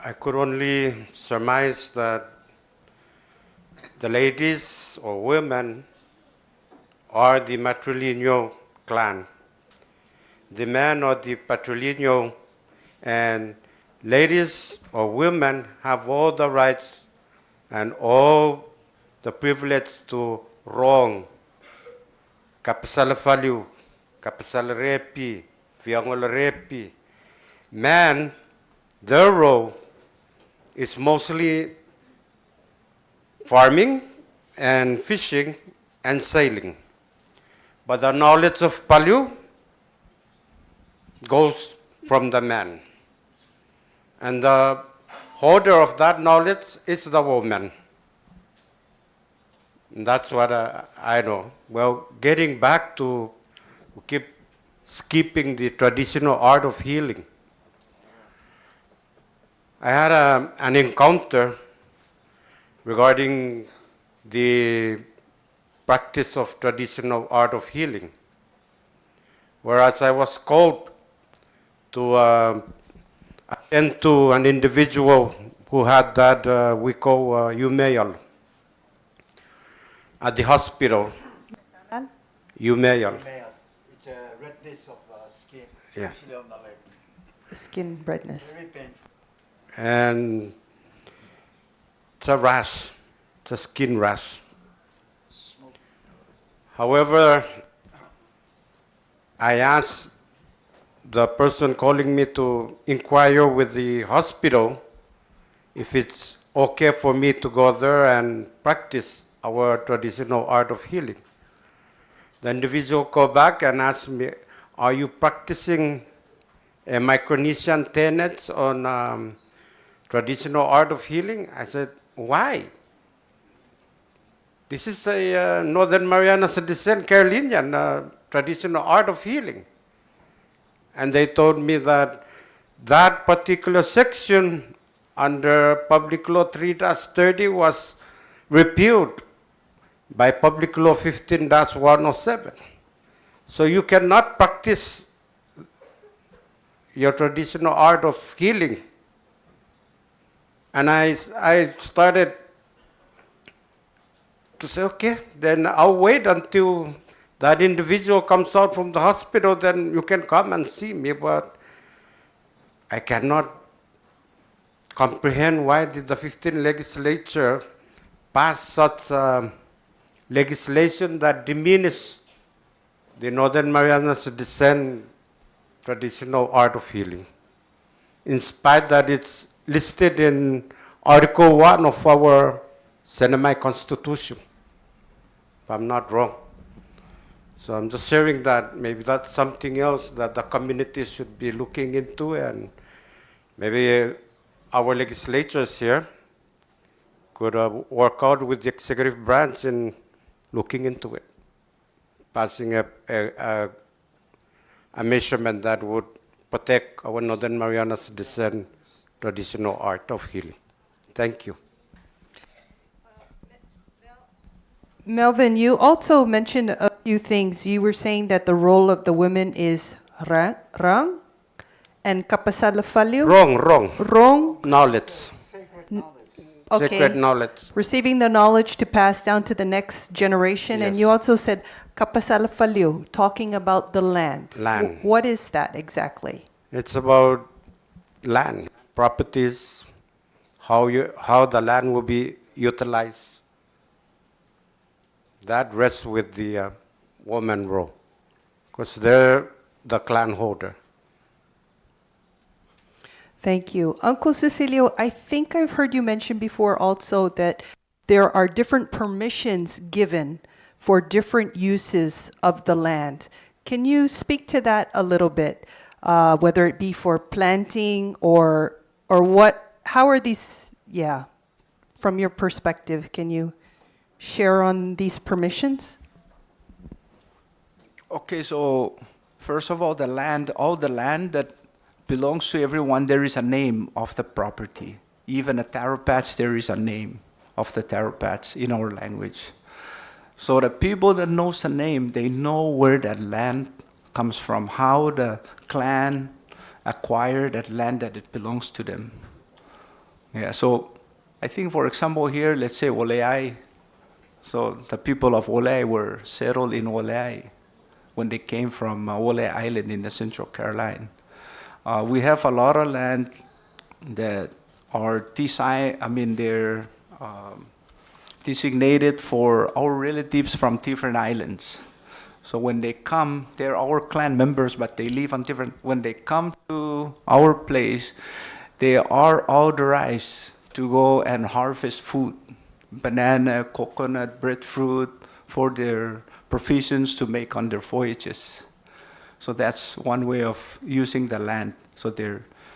I could only surmise that the ladies or women are the matrilineal clan. The men are the patrilineal, and ladies or women have all the rights and all the privilege to wrong, kapasalafalu, kapasalarepi, fiangolarepi. Man, their role is mostly farming and fishing and sailing. But the knowledge of Palyu goes from the man. And the holder of that knowledge is the woman. And that's what I know. Well, getting back to keep skipping the traditional art of healing. I had an encounter regarding the practice of traditional art of healing, whereas I was called to attend to an individual who had that we call Umayal at the hospital. Umayal. It's a redness of skin, Yeah. especially on the leg. Skin redness. Very painful. And it's a rash, it's a skin rash. However, I asked the person calling me to inquire with the hospital if it's okay for me to go there and practice our traditional art of healing. The individual called back and asked me, are you practicing a Micronesian tenets on traditional art of healing? I said, why? This is a Northern Marianas descent Carolinian traditional art of healing. And they told me that that particular section under Public Law 3-30 was repealed by Public Law 15-107. So you cannot practice your traditional art of healing. And I started to say, okay, then I'll wait until that individual comes out from the hospital, then you can come and see me. But I cannot comprehend why did the 15th legislature pass such legislation that diminishes the Northern Marianas descent traditional art of healing, in spite that it's listed in Article 1 of our NMI Constitution, if I'm not wrong. So I'm just sharing that. Maybe that's something else that the community should be looking into, and maybe our legislatures here could work out with the executive branch in looking into it, passing a measurement that would protect our Northern Marianas descent traditional art of healing. Thank you. Melvin, you also mentioned a few things. You were saying that the role of the women is rang and kapasalafalyo. Wrong. Wrong. Knowledge. Okay. Sacred knowledge. Receiving the knowledge to pass down to the next generation. And Yes. you also said kapasalafalyo, talking about the land. Land. What is that exactly? It's about land, properties, how the land will be utilized. That rests with the woman role, because they're the clan holder. Thank you. Uncle Cecilio, I think I've heard you mention before also that there are different permissions given for different uses of the land. Can you speak to that a little bit? Whether it be for planting or what, how are these, from your perspective, can you share on these permissions? Okay, so first of all, all the land that belongs to everyone, there is a name of the property. Even a taro patch, there is a name of the taro patch in our language. So the people that knows the name, they know where that land comes from, how the clan acquired that land that it belongs to them. Yeah, so I think, for example, here, let's say Oleai. So the people of Oleai were settled in Oleai when they came from Oleai Island in the Central Carolina. We have a lot of land that are they're designated for our relatives from different islands. So when they come, they're our clan members, but they live on different. When they come to our place, they are authorized to go and harvest food, banana, coconut, breadfruit, for their provisions to make on their voyages. So that's one way of using the land. So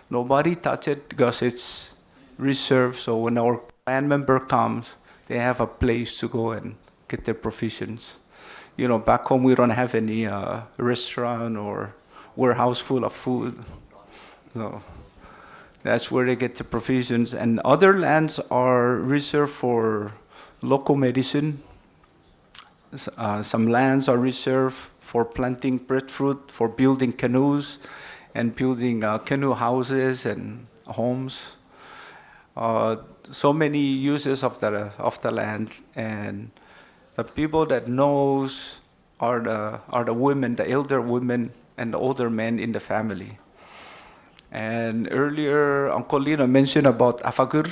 nobody touch it because it's reserved. So when our clan member comes, they have a place to go and get their provisions. You know, back home we don't have any restaurant or warehouse full of food. So that's where they get the provisions. And other lands are reserved for local medicine. Some lands are reserved for planting breadfruit, for building canoes, and building canoe houses and homes. So many uses of the land, and the people that knows are the women, the elder women, and the older men in the family. And earlier, Uncle Lino mentioned about Afagur.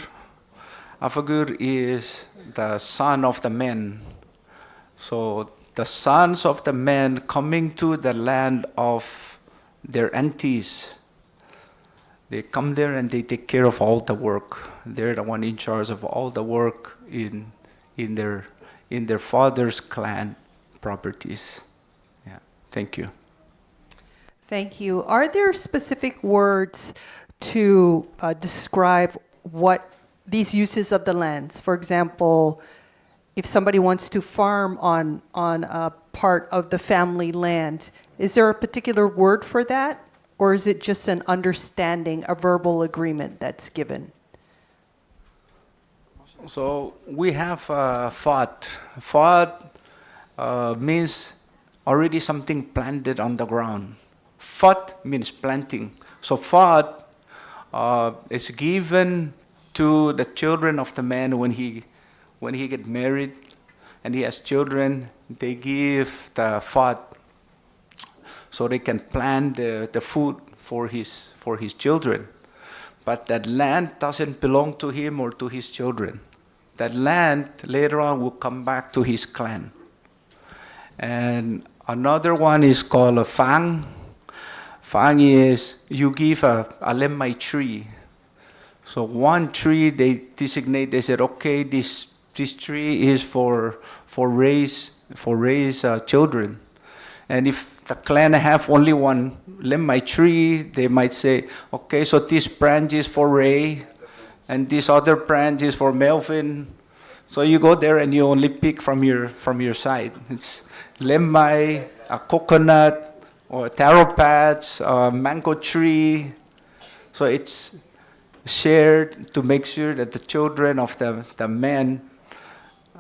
Afagur is the son of the men. So the sons of the men coming to the land of their aunties, they come there and they take care of all the work. They're the one in charge of all the work in their father's clan properties. Yeah, thank you. Thank you. Are there specific words to describe what these uses of the lands? For example, if somebody wants to farm on a part of the family land, is there a particular word for that? Or is it just an understanding, a verbal agreement that's given? So we have fought. Fought means already something planted on the ground. Fought means planting. So fought is given to the children of the man when he get married and he has children. They give the fought so they can plant the food for his children. But that land doesn't belong to him or to his children. That land later on will come back to his clan. And another one is called a fang. Fang is you give a lemai tree. So one tree they designate. They said, okay, this tree is for raise children. And if the clan have only one lemai tree, they might say, okay, so this branch is for Ray, and this other branch is for Melvin. So you go there and you only pick from your side. It's lemai, a coconut, or a taro patch, a mango tree. So it's shared to make sure that the children of the men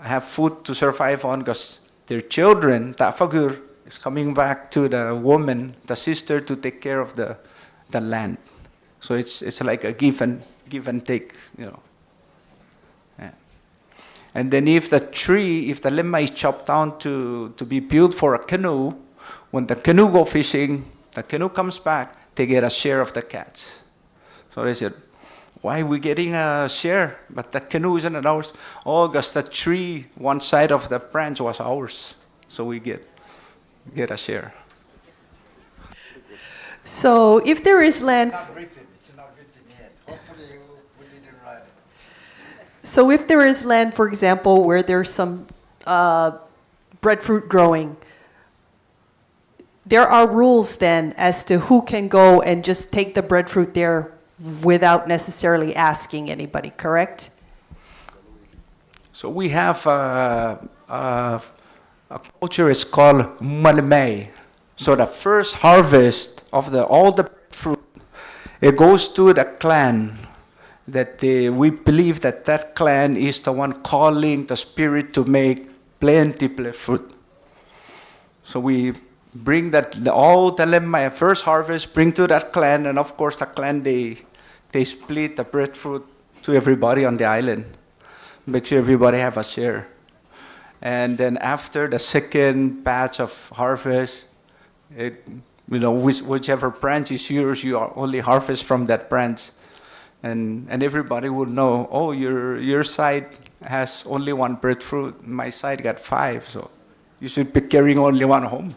have food to survive on, because their children, Tafagur, is coming back to the woman, the sister, to take care of the land. So it's like a give and take, you know. Yeah. And then if the lemma is chopped down to be built for a canoe, when the canoe go fishing, the canoe comes back, they get a share of the catch. So they said, why are we getting a share? But the canoe isn't ours. Oh, because the tree, one side of the branch was ours. So we get a share. So if there is land... It's not written yet. Hopefully you will put it in writing. So if there is land, for example, where there's some breadfruit growing, there are rules then as to who can go and just take the breadfruit there without necessarily asking anybody, correct? So we have a culture, it's called Malamay. So the first harvest of all the fruit, it goes to the clan that we believe that clan is the one calling the spirit to make plenty fruit. So we bring all the lemma, first harvest, bring to that clan, and of course the clan, they split the breadfruit to everybody on the island. Make sure everybody have a share. And then after the second batch of harvest, whichever branch is yours, you only harvest from that branch. And everybody would know, oh, your side has only one breadfruit, my side got 5, so you should be carrying only one home.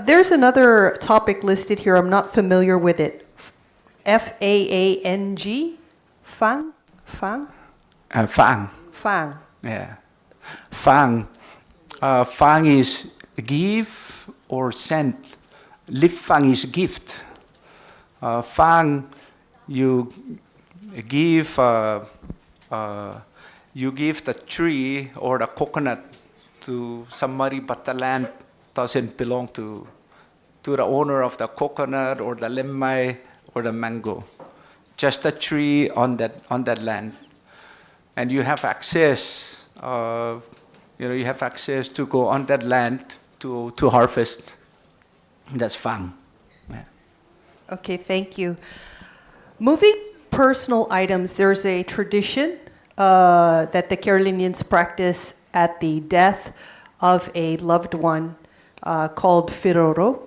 There's another topic listed here. I'm not familiar with it. F-A-A-N-G? Fang? Fang. Fang. Yeah. Fang. Fang is give or send. Lifang is gift. Fang, you give the tree or the coconut to somebody, but the land doesn't belong to the owner of the coconut or the lemmai or the mango. Just the tree on that land. And you have access, you have access to go on that land to harvest. That's fang. Yeah. Okay, thank you. Moving personal items, there's a tradition that the Carolinians practice at the death of a loved one called Firoro.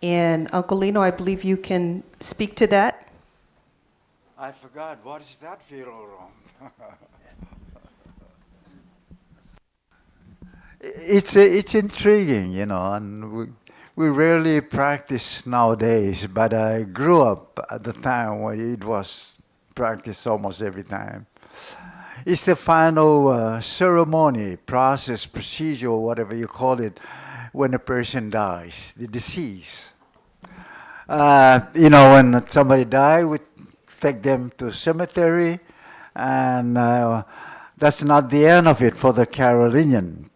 And Uncle Lino, I believe you can speak to that. I forgot. What is that, Firoro? It's intriguing, and we rarely practice nowadays, but I grew up at the time when it was practiced almost every time. It's the final ceremony, process, procedure, whatever you call it, when a person dies, the deceased. When somebody dies, we take them to cemetery, and that's not the end of it for the Carolinian.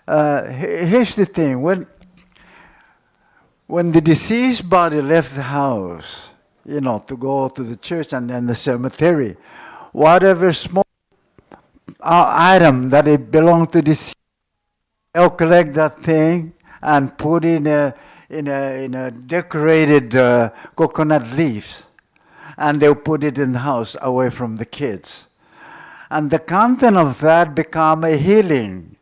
Here's the thing: when the deceased body left the house, to go to the church and then the cemetery, whatever small item that it belonged to deceased, they'll collect that thing and put in a decorated coconut leaves, and they'll put it in the house away from the kids, and the content of that become a healing.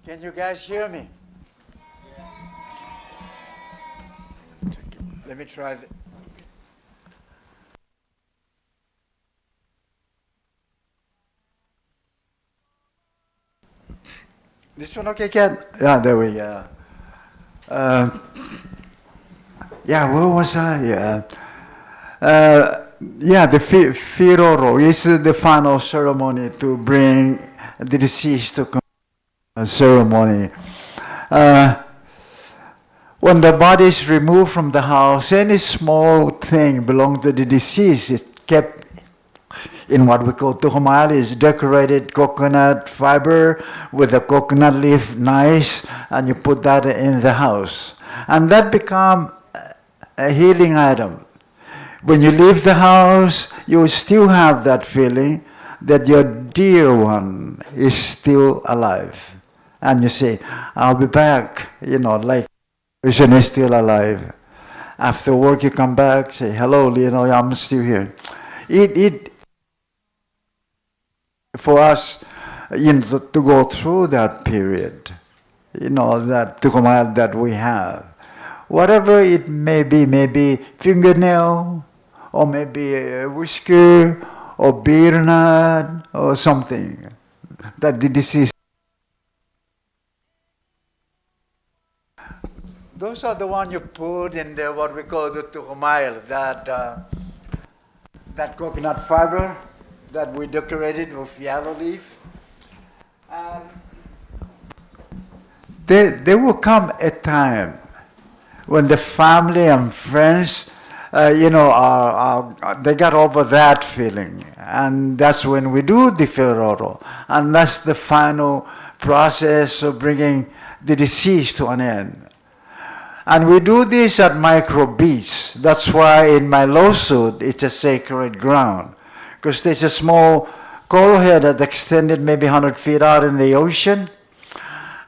Can you guys hear me? Let me try. This one okay, Ken? Yeah, there we go. Where was I? The Firoro is the final ceremony to bring the deceased to ceremony. When the body is removed from the house, any small thing belonging to the deceased is kept in what we call tuhumali, is decorated coconut fiber with a coconut leaf, nice, and you put that in the house. And that become a healing item. When you leave the house, you still have that feeling that your dear one is still alive. And you say, I'll be back, like person is still alive. After work, you come back, say, hello, I'm still here. It for us, to go through that period, that tukumayal that we have, whatever it may be, maybe fingernail, or maybe a whisker, or beer nut, or something, that the disease. Those are the one you put in the what we call the tukumayal, that coconut fiber that we decorated with yellow leaf. And there will come a time when the family and friends, they got over that feeling. And that's when we do the firoro. And that's the final process of bringing the disease to an end. And we do this at Micro Beach. That's why in my lawsuit, it's a sacred ground. Because there's a small coral head that extended maybe 100 feet out in the ocean.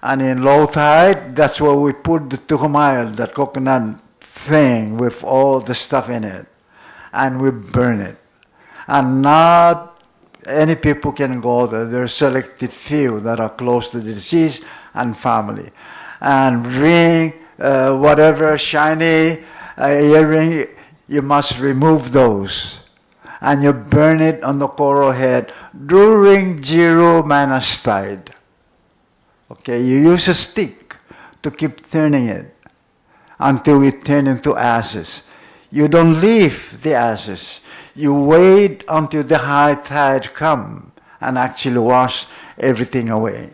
And in low tide, that's where we put the tukumayal, that coconut thing with all the stuff in it. And we burn it. And not any people can go there. There's selected few that are close to the deceased and family. And ring, whatever shiny earring, you must remove those. And you burn it on the coral head during 0 minus tide. Okay, you use a stick to keep turning it until it turns into ashes. You don't leave the ashes. You wait until the high tide comes and actually wash everything away.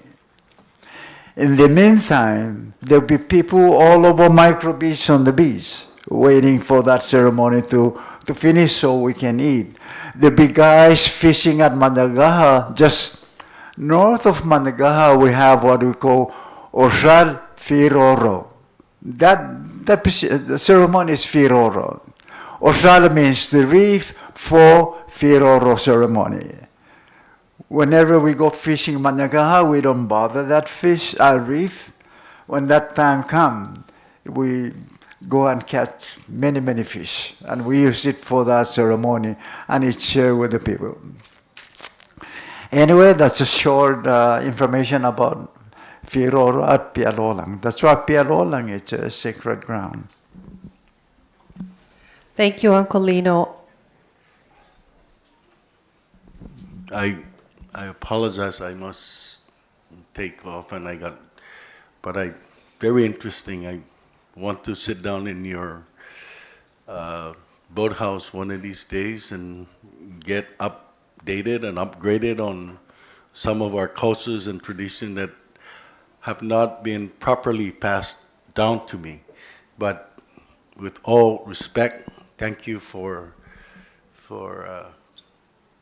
In the meantime, there'll be people all over Micro Beach on the beach waiting for that ceremony to finish so we can eat. The big guys fishing at Managaha, just north of Managaha, we have what we call Orsal Firoro. The ceremony is Firoro. Orsal means the reef for Firoro ceremony. Whenever we go fishing in Managaha, we don't bother that reef. When that time comes, we go and catch many, many fish. And we use it for that ceremony, and it's shared with the people. Anyway, that's a short information about Firoro at Pialolang. That's why Pialolang is a sacred ground. Thank you, Uncle Lino. I apologize. I must take off, very interesting. I want to sit down in your boathouse one of these days and get updated and upgraded on some of our cultures and traditions that have not been properly passed down to me. But with all respect, thank you for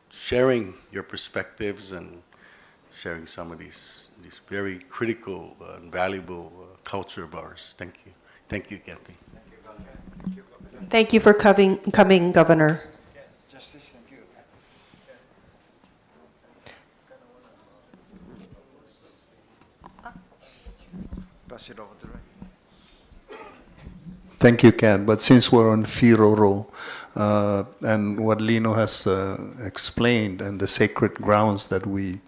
sharing your perspectives and sharing some of these very critical and valuable culture of ours. Thank you. Thank you, Kathy. Thank you for coming, Governor. Justice, thank you. Pass it over to right. Thank you, Ken. But since we're on Firoro, and what Lino has explained, and the sacred grounds that we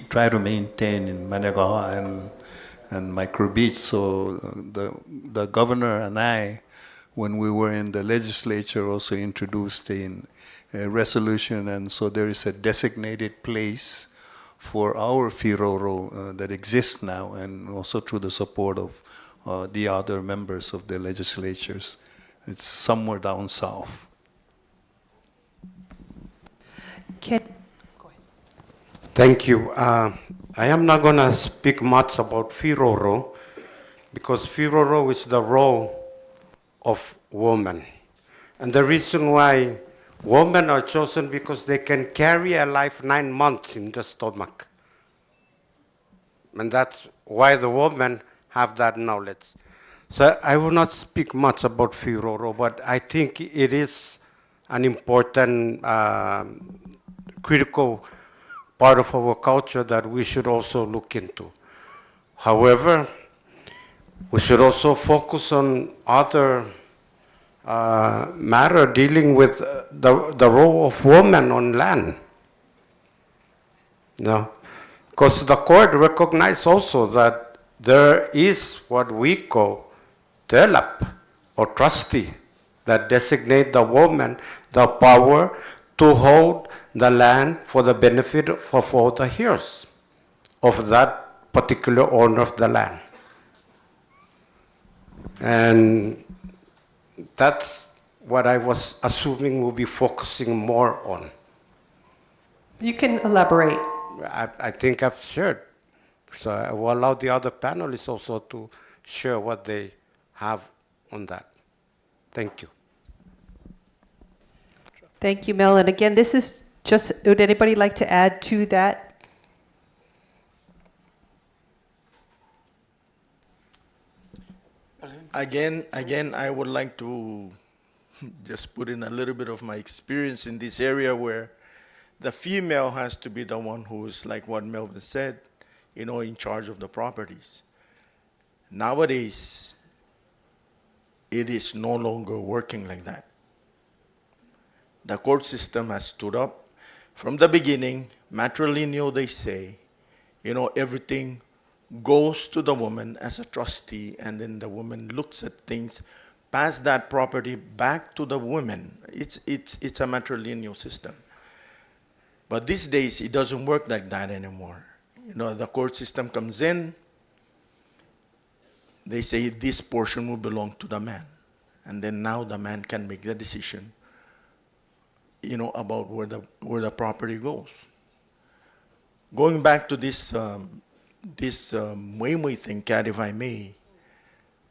try to maintain in Managawa and Micro Beach. So the governor and I, when we were in the legislature, also introduced a resolution, and so there is a designated place for our Firoro that exists now, and also through the support of the other members of the legislatures. It's somewhere down south. Thank you. I am not going to speak much about Firoro, because Firoro is the role of women. And the reason why women are chosen, because they can carry a life 9 months in the stomach. And that's why the women have that knowledge. So I will not speak much about Firoro, but I think it is an important critical part of our culture that we should also look into. However, we should also focus on other matter dealing with the role of women on land. No, because the court recognized also that there is what we call telap or trustee that designate the woman the power to hold the land for the benefit of all the heirs of that particular owner of the land. And that's what I was assuming we'll be focusing more on. You can elaborate. I think I've shared. So I will allow the other panelists also to share what they have on that. Thank you. Thank you, Mel. And again, this is just, would anybody like to add to that? Again, I would like to just put in a little bit of my experience in this area where the female has to be the one who is, like what Melvin said, in charge of the properties. Nowadays, it is no longer working like that. The court system has stood up. From the beginning, matrilineal, they say, everything goes to the woman as a trustee, and then the woman looks at things, pass that property back to the women. It's a matrilineal system. But these days, it doesn't work like that anymore. The court system comes in, they say this portion will belong to the man. And then now the man can make the decision, about where the property goes. Going back to this Mui thing, Kat, if I may,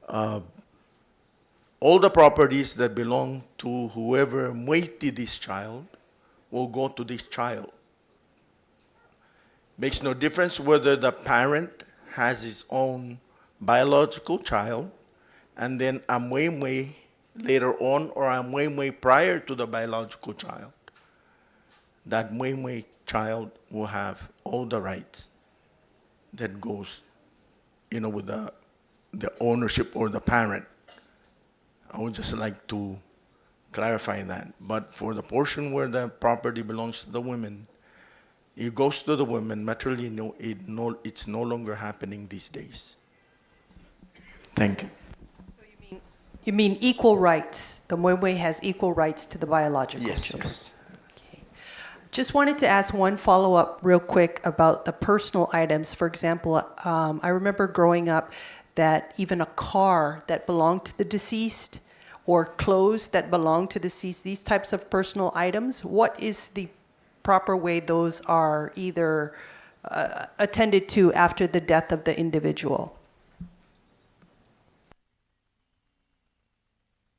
all the properties that belong to whoever muiti this child will go to this child. Makes no difference whether the parent has his own biological child, and then a muimui later on, or a muimui prior to the biological child. That muimui child will have all the rights that goes, with the ownership or the parent. I would just like to clarify that. But for the portion where the property belongs to the women, it goes to the women. Matrilineal, it's no longer happening these days. Thank you. So you mean equal rights? The Mui has equal rights to the biological children? Yes. Okay. Just wanted to ask one follow-up real quick about the personal items. For example, I remember growing up that even a car that belonged to the deceased or clothes that belonged to the deceased, these types of personal items, what is the proper way those are either attended to after the death of the individual?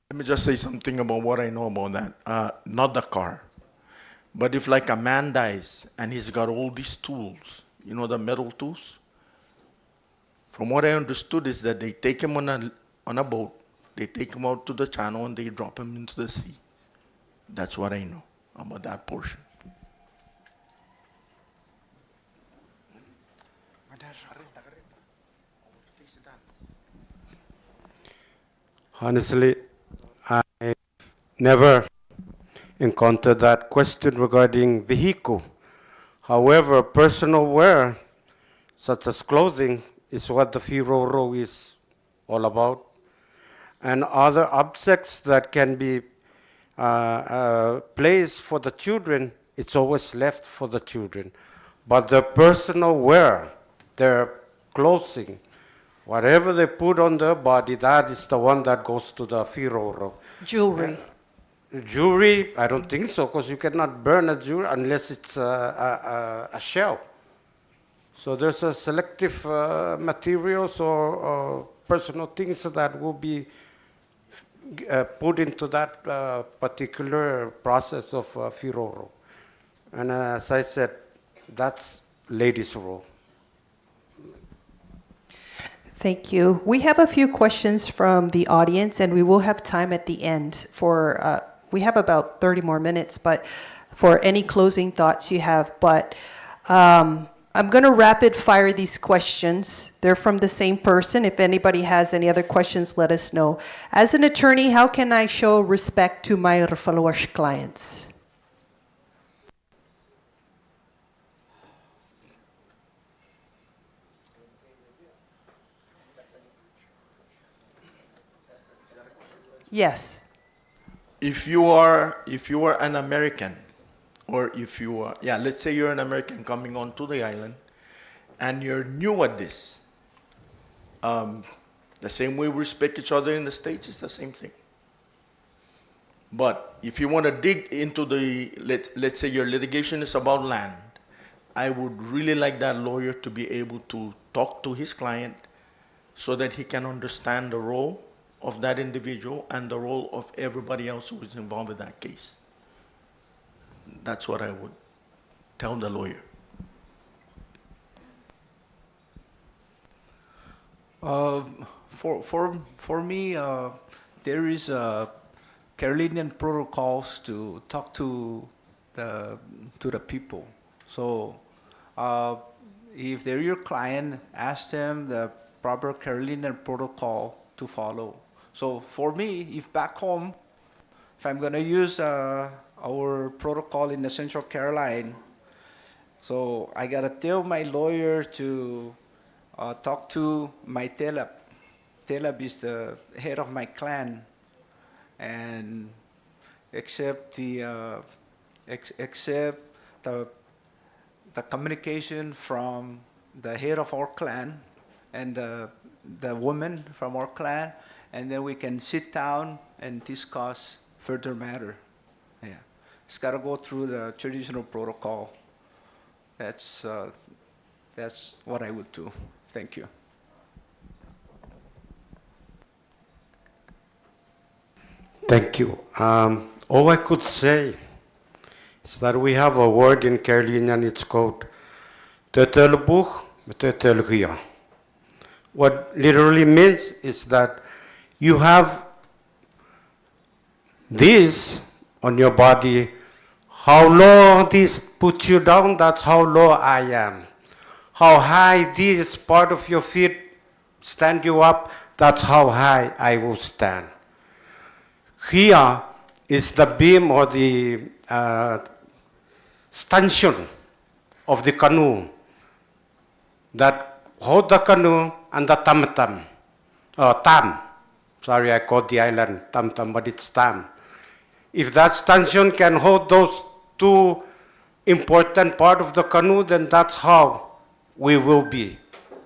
Let me just say something about what I know about that. Not the car. But if like a man dies and he's got all these tools, the metal tools, from what I understood is that they take him on a boat, they take him out to the channel and they drop him into the sea. That's what I know about that portion. Honestly, I've never encountered that question regarding vehicle. However, personal wear, such as clothing, is what the Firoro is all about. And other objects that can be placed for the children, it's always left for the children. But their personal wear, their clothing, whatever they put on their body, that is the one that goes to the Firoro. Jewelry. Jewelry, I don't think so, because you cannot burn a jewelry unless it's a shell. So there's a selective materials or personal things that will be put into that particular process of Firoro. And as I said, that's ladies' role. Thank you. We have a few questions from the audience, and we will have time at the end for, we have about 30 more minutes, but for any closing thoughts you have. But I'm going to rapid fire these questions. They're from the same person. If anybody has any other questions, let us know. As an attorney, how can I show respect to my Refaluwasch clients? Yes. If you are an American, or if you are, yeah, let's say you're an American coming onto the island, and you're new at this, the same way we respect each other in the States, it's the same thing. But if you want to dig into the, let's say your litigation is about land, I would really like that lawyer to be able to talk to his client so that he can understand the role of that individual and the role of everybody else who is involved in that case. That's what I would tell the lawyer. For me, there is Carolinian protocols to talk to the people. So if they're your client, ask them the proper Carolinian protocol to follow. So for me, if back home, if I'm going to use our protocol in the Central Caroline, so I got to tell my lawyer to talk to my telab. Telab is the head of my clan, and accept the communication from the head of our clan and the woman from our clan, and then we can sit down and discuss further matter. Yeah, it's got to go through the traditional protocol. That's what I would do. Thank you. Thank you. All I could say is that we have a word in Carolinian, it's called Tetelbuch Tetelgia. What literally means is that you have this on your body. How low this puts you down, that's how low I am. How high this part of your feet stand you up, that's how high I will stand. Here is the beam or the stanchion of the canoe that hold the canoe and the tam-tam, tam. Sorry, I called the island tam-tam, but it's tam. If that stanchion can hold those two important parts of the canoe, then that's how we will be.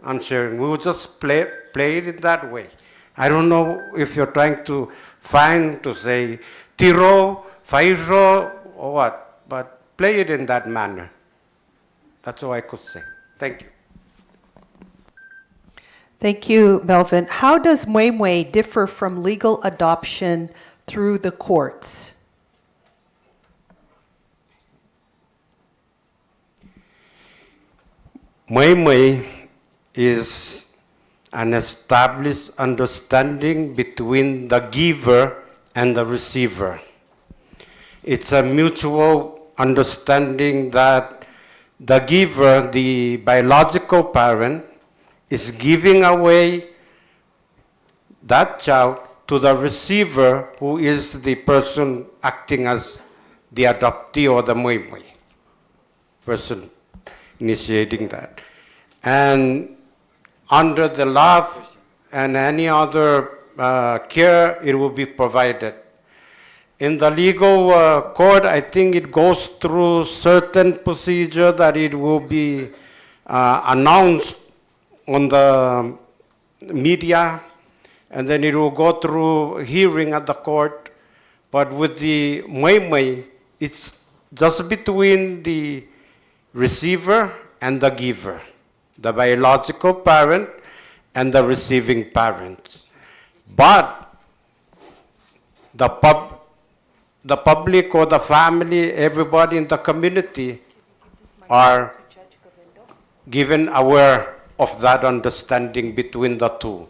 I'm sharing. We will just play it in that way. I don't know if you're trying to find to say tiro, fairo, or what, but play it in that manner. That's all I could say. Thank you. Thank you, Melvin. How does Muemue differ from legal adoption through the courts? Muemue is an established understanding between the giver and the receiver. It's a mutual understanding that the giver, the biological parent, is giving away that child to the receiver, who is the person acting as the adoptee or the Muemue person initiating that. And under the love and any other care, it will be provided. In the legal court, I think it goes through certain procedure that it will be announced on the media, and then it will go through hearing at the court. But with the Muemue, it's just between the receiver and the giver, the biological parent and the receiving parents. But the public or the family, everybody in the community are given aware of that understanding between the two.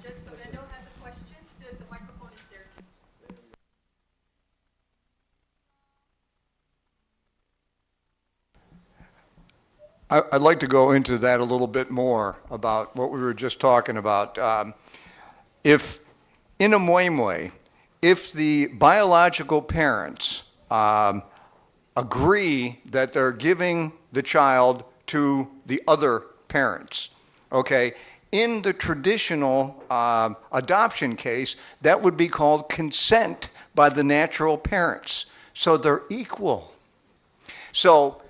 Judge Gavendo has a question. The microphone is there. I'd like to go into that a little bit more about what we were just talking about. If in a Moimoi, if the biological parents agree that they're giving the child to the other parents, okay, in the traditional adoption case, that would be called consent by the natural parents. So they're equal. So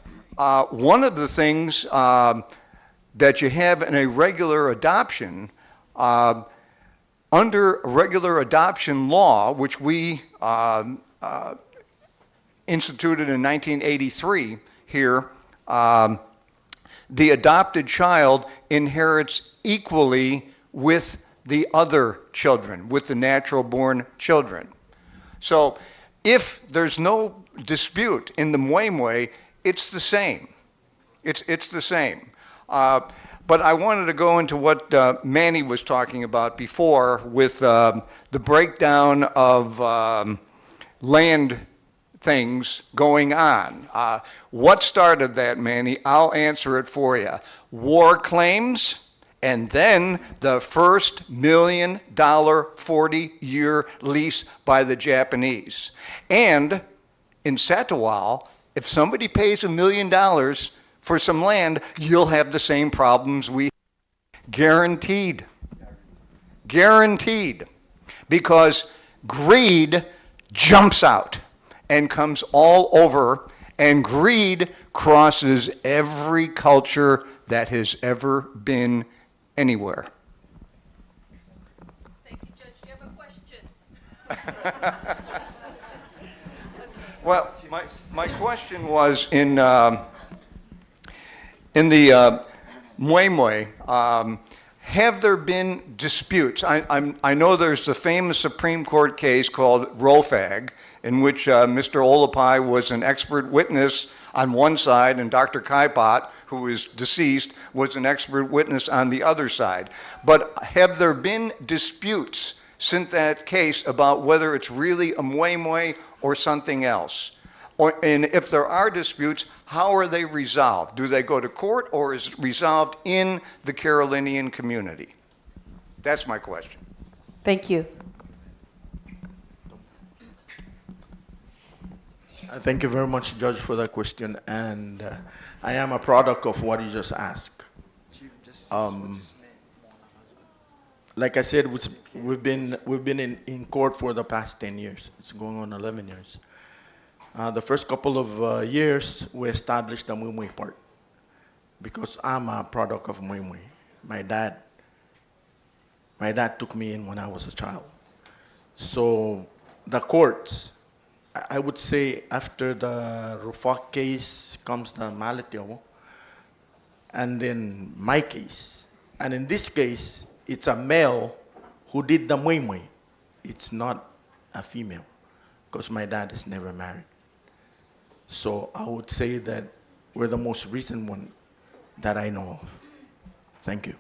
one of the things that you have in a regular adoption, under regular adoption law, which we instituted in 1983 here, the adopted child inherits equally with the other children, with the natural born children. So if there's no dispute in the Moimoi, it's the same. It's the same. But I wanted to go into what Manny was talking about before with the breakdown of land things going on. What started that, Manny? I'll answer it for you. War claims, and then the first $1 million 40-year lease by the Japanese. And in Satawal, if somebody pays $1 million for some land, you'll have the same problems we have. Guaranteed. Guaranteed. Because greed jumps out and comes all over, and greed crosses every culture that has ever been anywhere. Thank you, Judge. Do you have a question? Well, my question was in the Moimoi, have there been disputes? I know there's the famous Supreme Court case called Rofag, in which Mr. Olapai was an expert witness on one side, and Dr. Kaipot, who is deceased, was an expert witness on the other side. But have there been disputes since that case about whether it's really a Moimoi or something else? And if there are disputes, how are they resolved? Do they go to court, or is it resolved in the Carolinian community? That's my question. Thank you. Thank you very much, Judge, for that question. And I am a product of what you just asked. Like I said, we've been in court for the past 10 years. It's going on 11 years. The first couple of years, we established the Muimui part because I'm a product of Muimui. My dad took me in when I was a child. So the courts, I would say after the Rufak case comes the Malatio, and then my case. And in this case, it's a male who did the Muimui. It's not a female, because my dad is never married. So I would say that we're the most recent one that I know of. Thank you.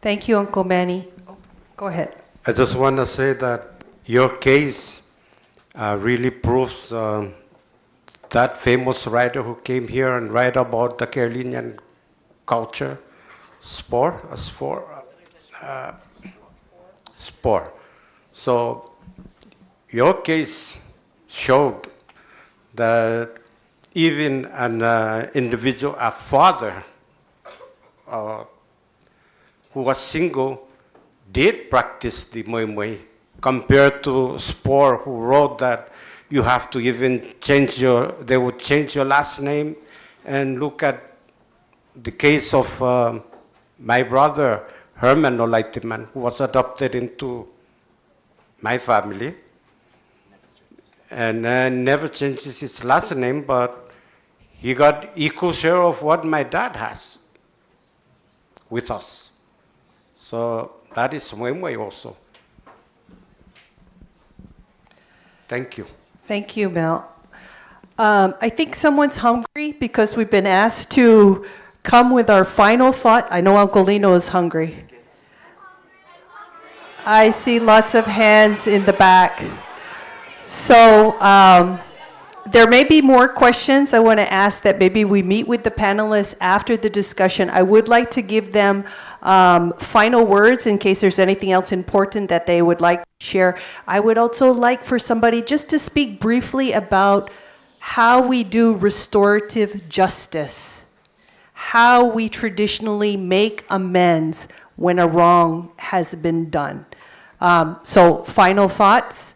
Thank you, Uncle Manny. Oh, go ahead. I just want to say that your case really proves that famous writer who came here and write about the Carolinian culture, sport. So your case showed that even an individual, a father who was single, did practice the Moimoi, compared to Spore, who wrote that you have to even they would change your last name. And look at the case of my brother, Herman Olaitiman, who was adopted into my family, and never changes his last name, but he got equal share of what my dad has with us. So that is Moimoi also. Thank you. Thank you, Mel. I think someone's hungry because we've been asked to come with our final thought. I know Uncle Lino is hungry. I see lots of hands in the back. So there may be more questions I want to ask that maybe we meet with the panelists after the discussion. I would like to give them final words in case there's anything else important that they would like to share. I would also like for somebody just to speak briefly about how we do restorative justice, how we traditionally make amends when a wrong has been done. So final thoughts?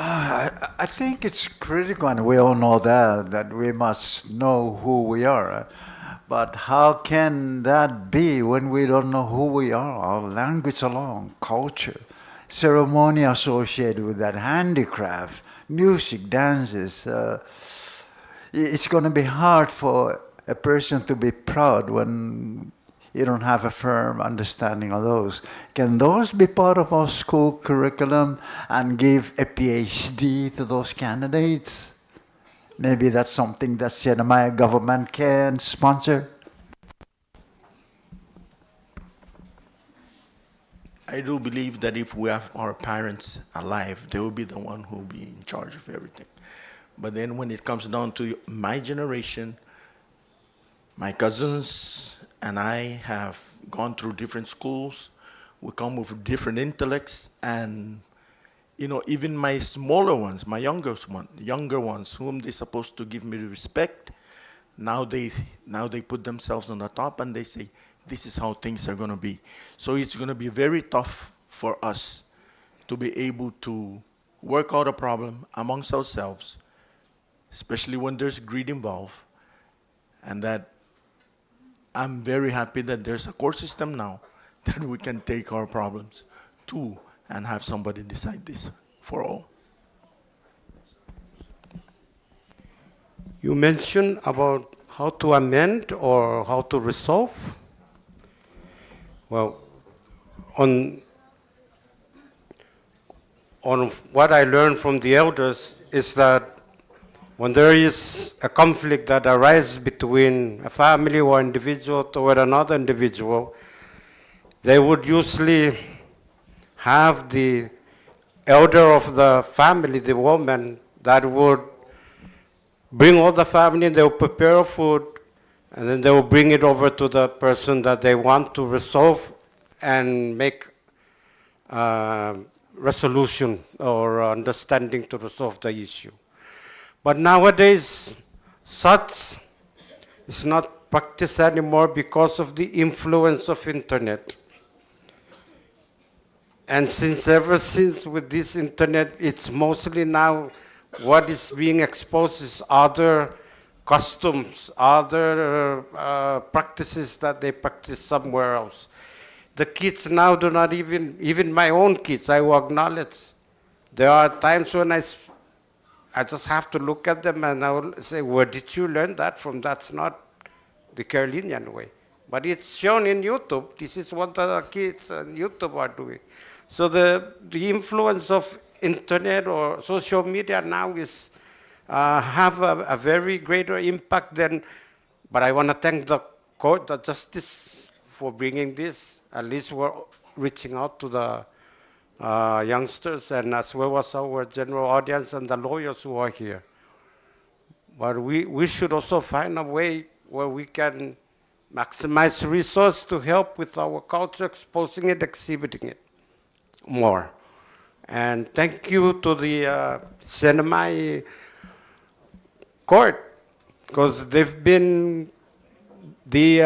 I think it's critical, and we all know that we must know who we are. But how can that be when we don't know who we are, our language alone, culture, ceremony associated with that, handicraft, music, dances? It's going to be hard for a person to be proud when you don't have a firm understanding of those. Can those be part of our school curriculum and give a PhD to those candidates? Maybe that's something that the NMI government can sponsor. I do believe that if we have our parents alive, they will be the one who will be in charge of everything. But then when it comes down to my generation, my cousins and I have gone through different schools. We come with different intellects, and even my smaller ones, my younger ones, whom they're supposed to give me respect, now they put themselves on the top and they say, this is how things are going to be. So it's going to be very tough for us to be able to work out a problem amongst ourselves, especially when there's greed involved. And that I'm very happy that there's a court system now that we can take our problems to and have somebody decide this for all. You mentioned about how to amend or how to resolve. Well, on what I learned from the elders is that when there is a conflict that arises between a family or individual toward another individual, they would usually have the elder of the family, the woman, that would bring all the family and they will prepare food, and then they will bring it over to the person that they want to resolve and make resolution or understanding to resolve the issue. But nowadays, such is not practiced anymore because of the influence of internet. And ever since with this internet, it's mostly now what is being exposed is other customs, other practices that they practice somewhere else. The kids now do not even my own kids, I will acknowledge. There are times when I just have to look at them and I will say, where did you learn that from? That's not the Carolinian way. But it's shown in YouTube. This is what the kids on YouTube are doing. So the influence of internet or social media now is have a very greater impact than, but I want to thank the court, the justice for bringing this. At least we're reaching out to the youngsters and as well as our general audience and the lawyers who are here. But we should also find a way where we can maximize resource to help with our culture, exposing it, exhibiting it more. And thank you to the NMI court, because they've been the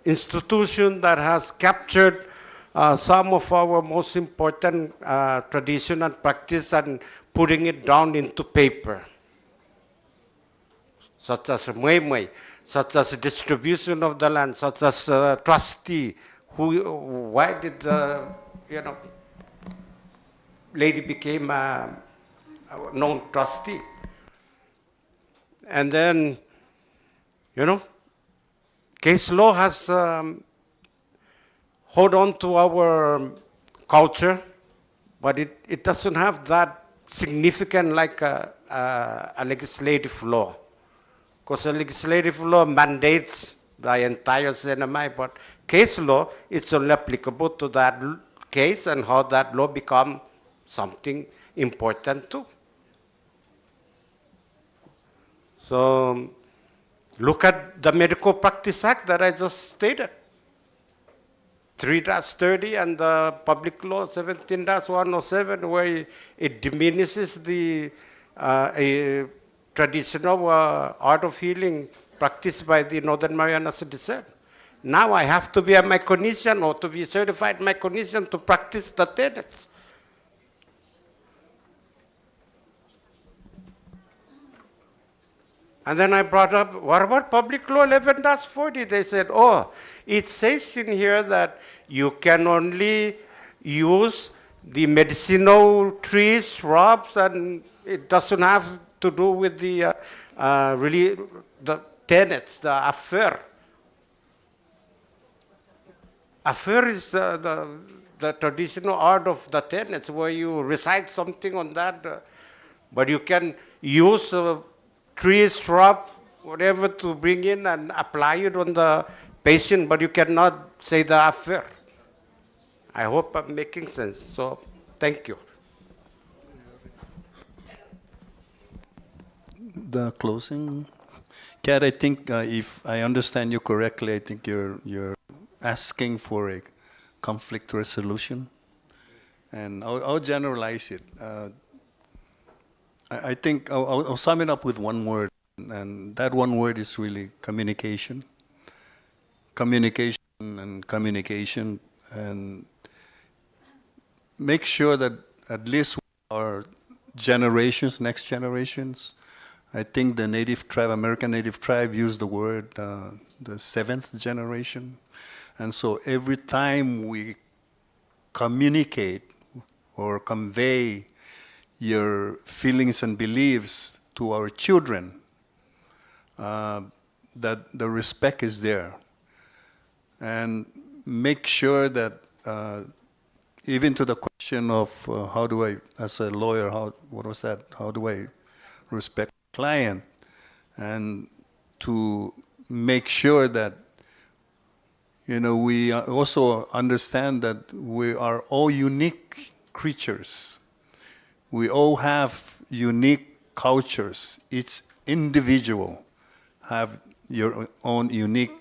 institution that has captured some of our most important tradition and practice and putting it down into paper, such as Mui, such as distribution of the land, such as trustee. Why did lady became a known trustee? And then, case law has hold on to our culture, but it doesn't have that significant like a legislative law. Because the legislative law mandates the entire NMI, but case law, it's only applicable to that case and how that law become something important too. So look at the Medical Practice Act that I just stated. 3-30 and the Public Law 17-107, where it diminishes the traditional art of healing practiced by the Northern Marianas descent. Now I have to be a Micronesian or to be certified Micronesian to practice the tenets. And then I brought up, what about Public Law 11-40? They said, oh, it says in here that you can only use the medicinal trees, shrubs, and it doesn't have to do with the really the tenets, the affair. Affair is the traditional art of the tenets, where you recite something on that, but you can use trees, shrub, whatever to bring in and apply it on the patient, but you cannot say the affair. I hope I'm making sense. So, thank you. The closing. Kat, I think if I understand you correctly, I think you're asking for a conflict resolution. And I'll generalize it. I think I'll sum it up with one word, and that one word is really communication. Communication and communication, and make sure that at least our generations, next generations, I think the native tribe, American native tribe, used the word the 7th generation. And so every time we communicate or convey your feelings and beliefs to our children, that the respect is there. And make sure that even to the question of how do I, as a lawyer, what was that? How do I respect the client? And to make sure that, we also understand that we are all unique creatures. We all have unique cultures. Each individual have your own unique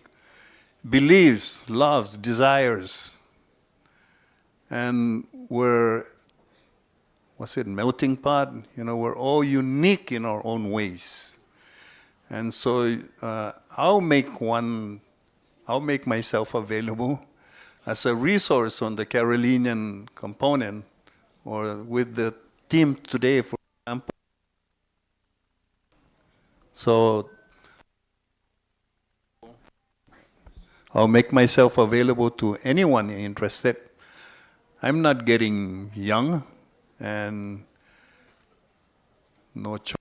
beliefs, loves, desires. And we're, melting pot? We're all unique in our own ways. And so I'll make myself available as a resource on the Carolinian component, or with the team today, for example. So I'll make myself available to anyone interested. I'm not getting young, and no choice.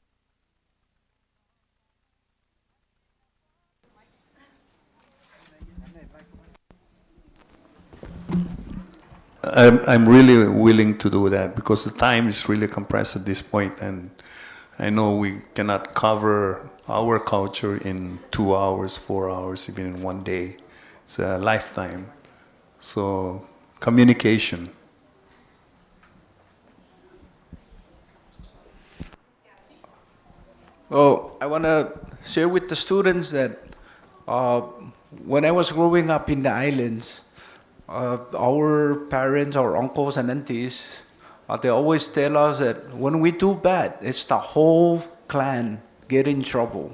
I'm really willing to do that, because the time is really compressed at this point, and I know we cannot cover our culture in 2 hours, 4 hours, even in one day. It's a lifetime. So, communication. Oh, I want to share with the students that when I was growing up in the islands, our parents, our uncles and aunties, they always tell us that when we do bad, it's the whole clan get in trouble.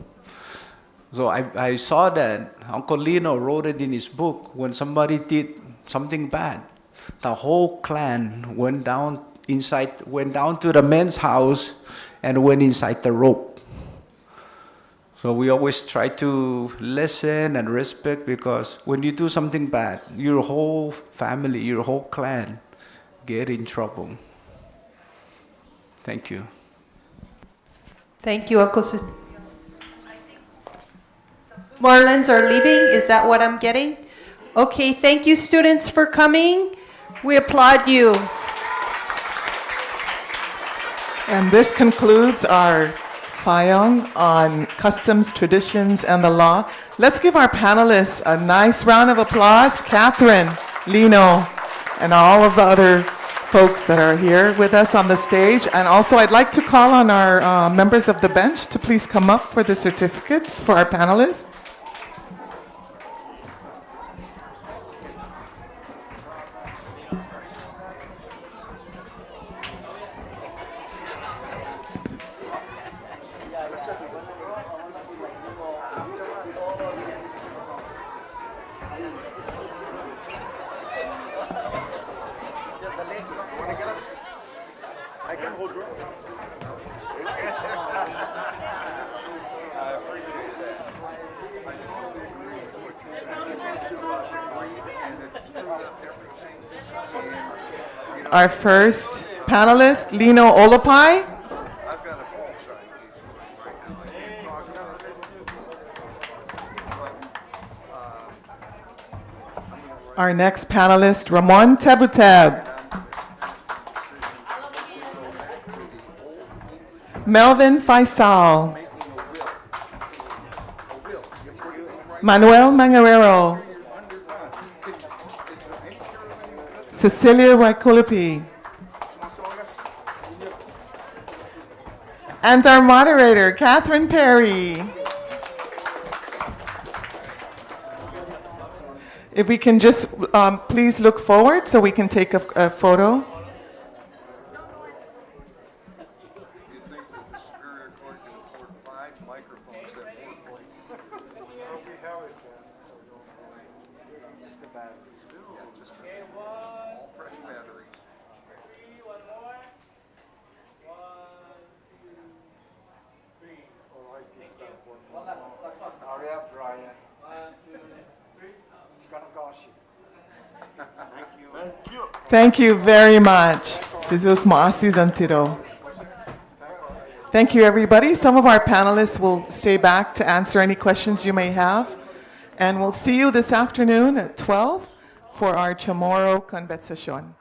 So I saw that Uncle Lino wrote it in his book. When somebody did something bad, the whole clan went down to the men's house and went inside the rope. So we always try to listen and respect, because when you do something bad, your whole family, your whole clan get in trouble. Thank you. Thank you, Uncle. Marlins are leaving, is that what I'm getting? Okay, thank you, students, for coming. We applaud you. And this concludes our Fayong on customs, traditions, and the law. Let's give our panelists a nice round of applause. Catherine, Lino, and all of the other folks that are here with us on the stage. And also, I'd like to call on our members of the bench to please come up for the certificates for our panelists. Our first panelist, Lino Olapai. Our next panelist, Ramon Tebuteb. Melvin Faisal. Manuel Mangarero. Cecilia Waikulupi. And our moderator, Catherine Perry. If we can just please look forward so we can take a photo. Thank you very much. Thank you, everybody. Some of our panelists will stay back to answer any questions you may have. And we'll see you this afternoon at 12 for our Chamorro Conversation.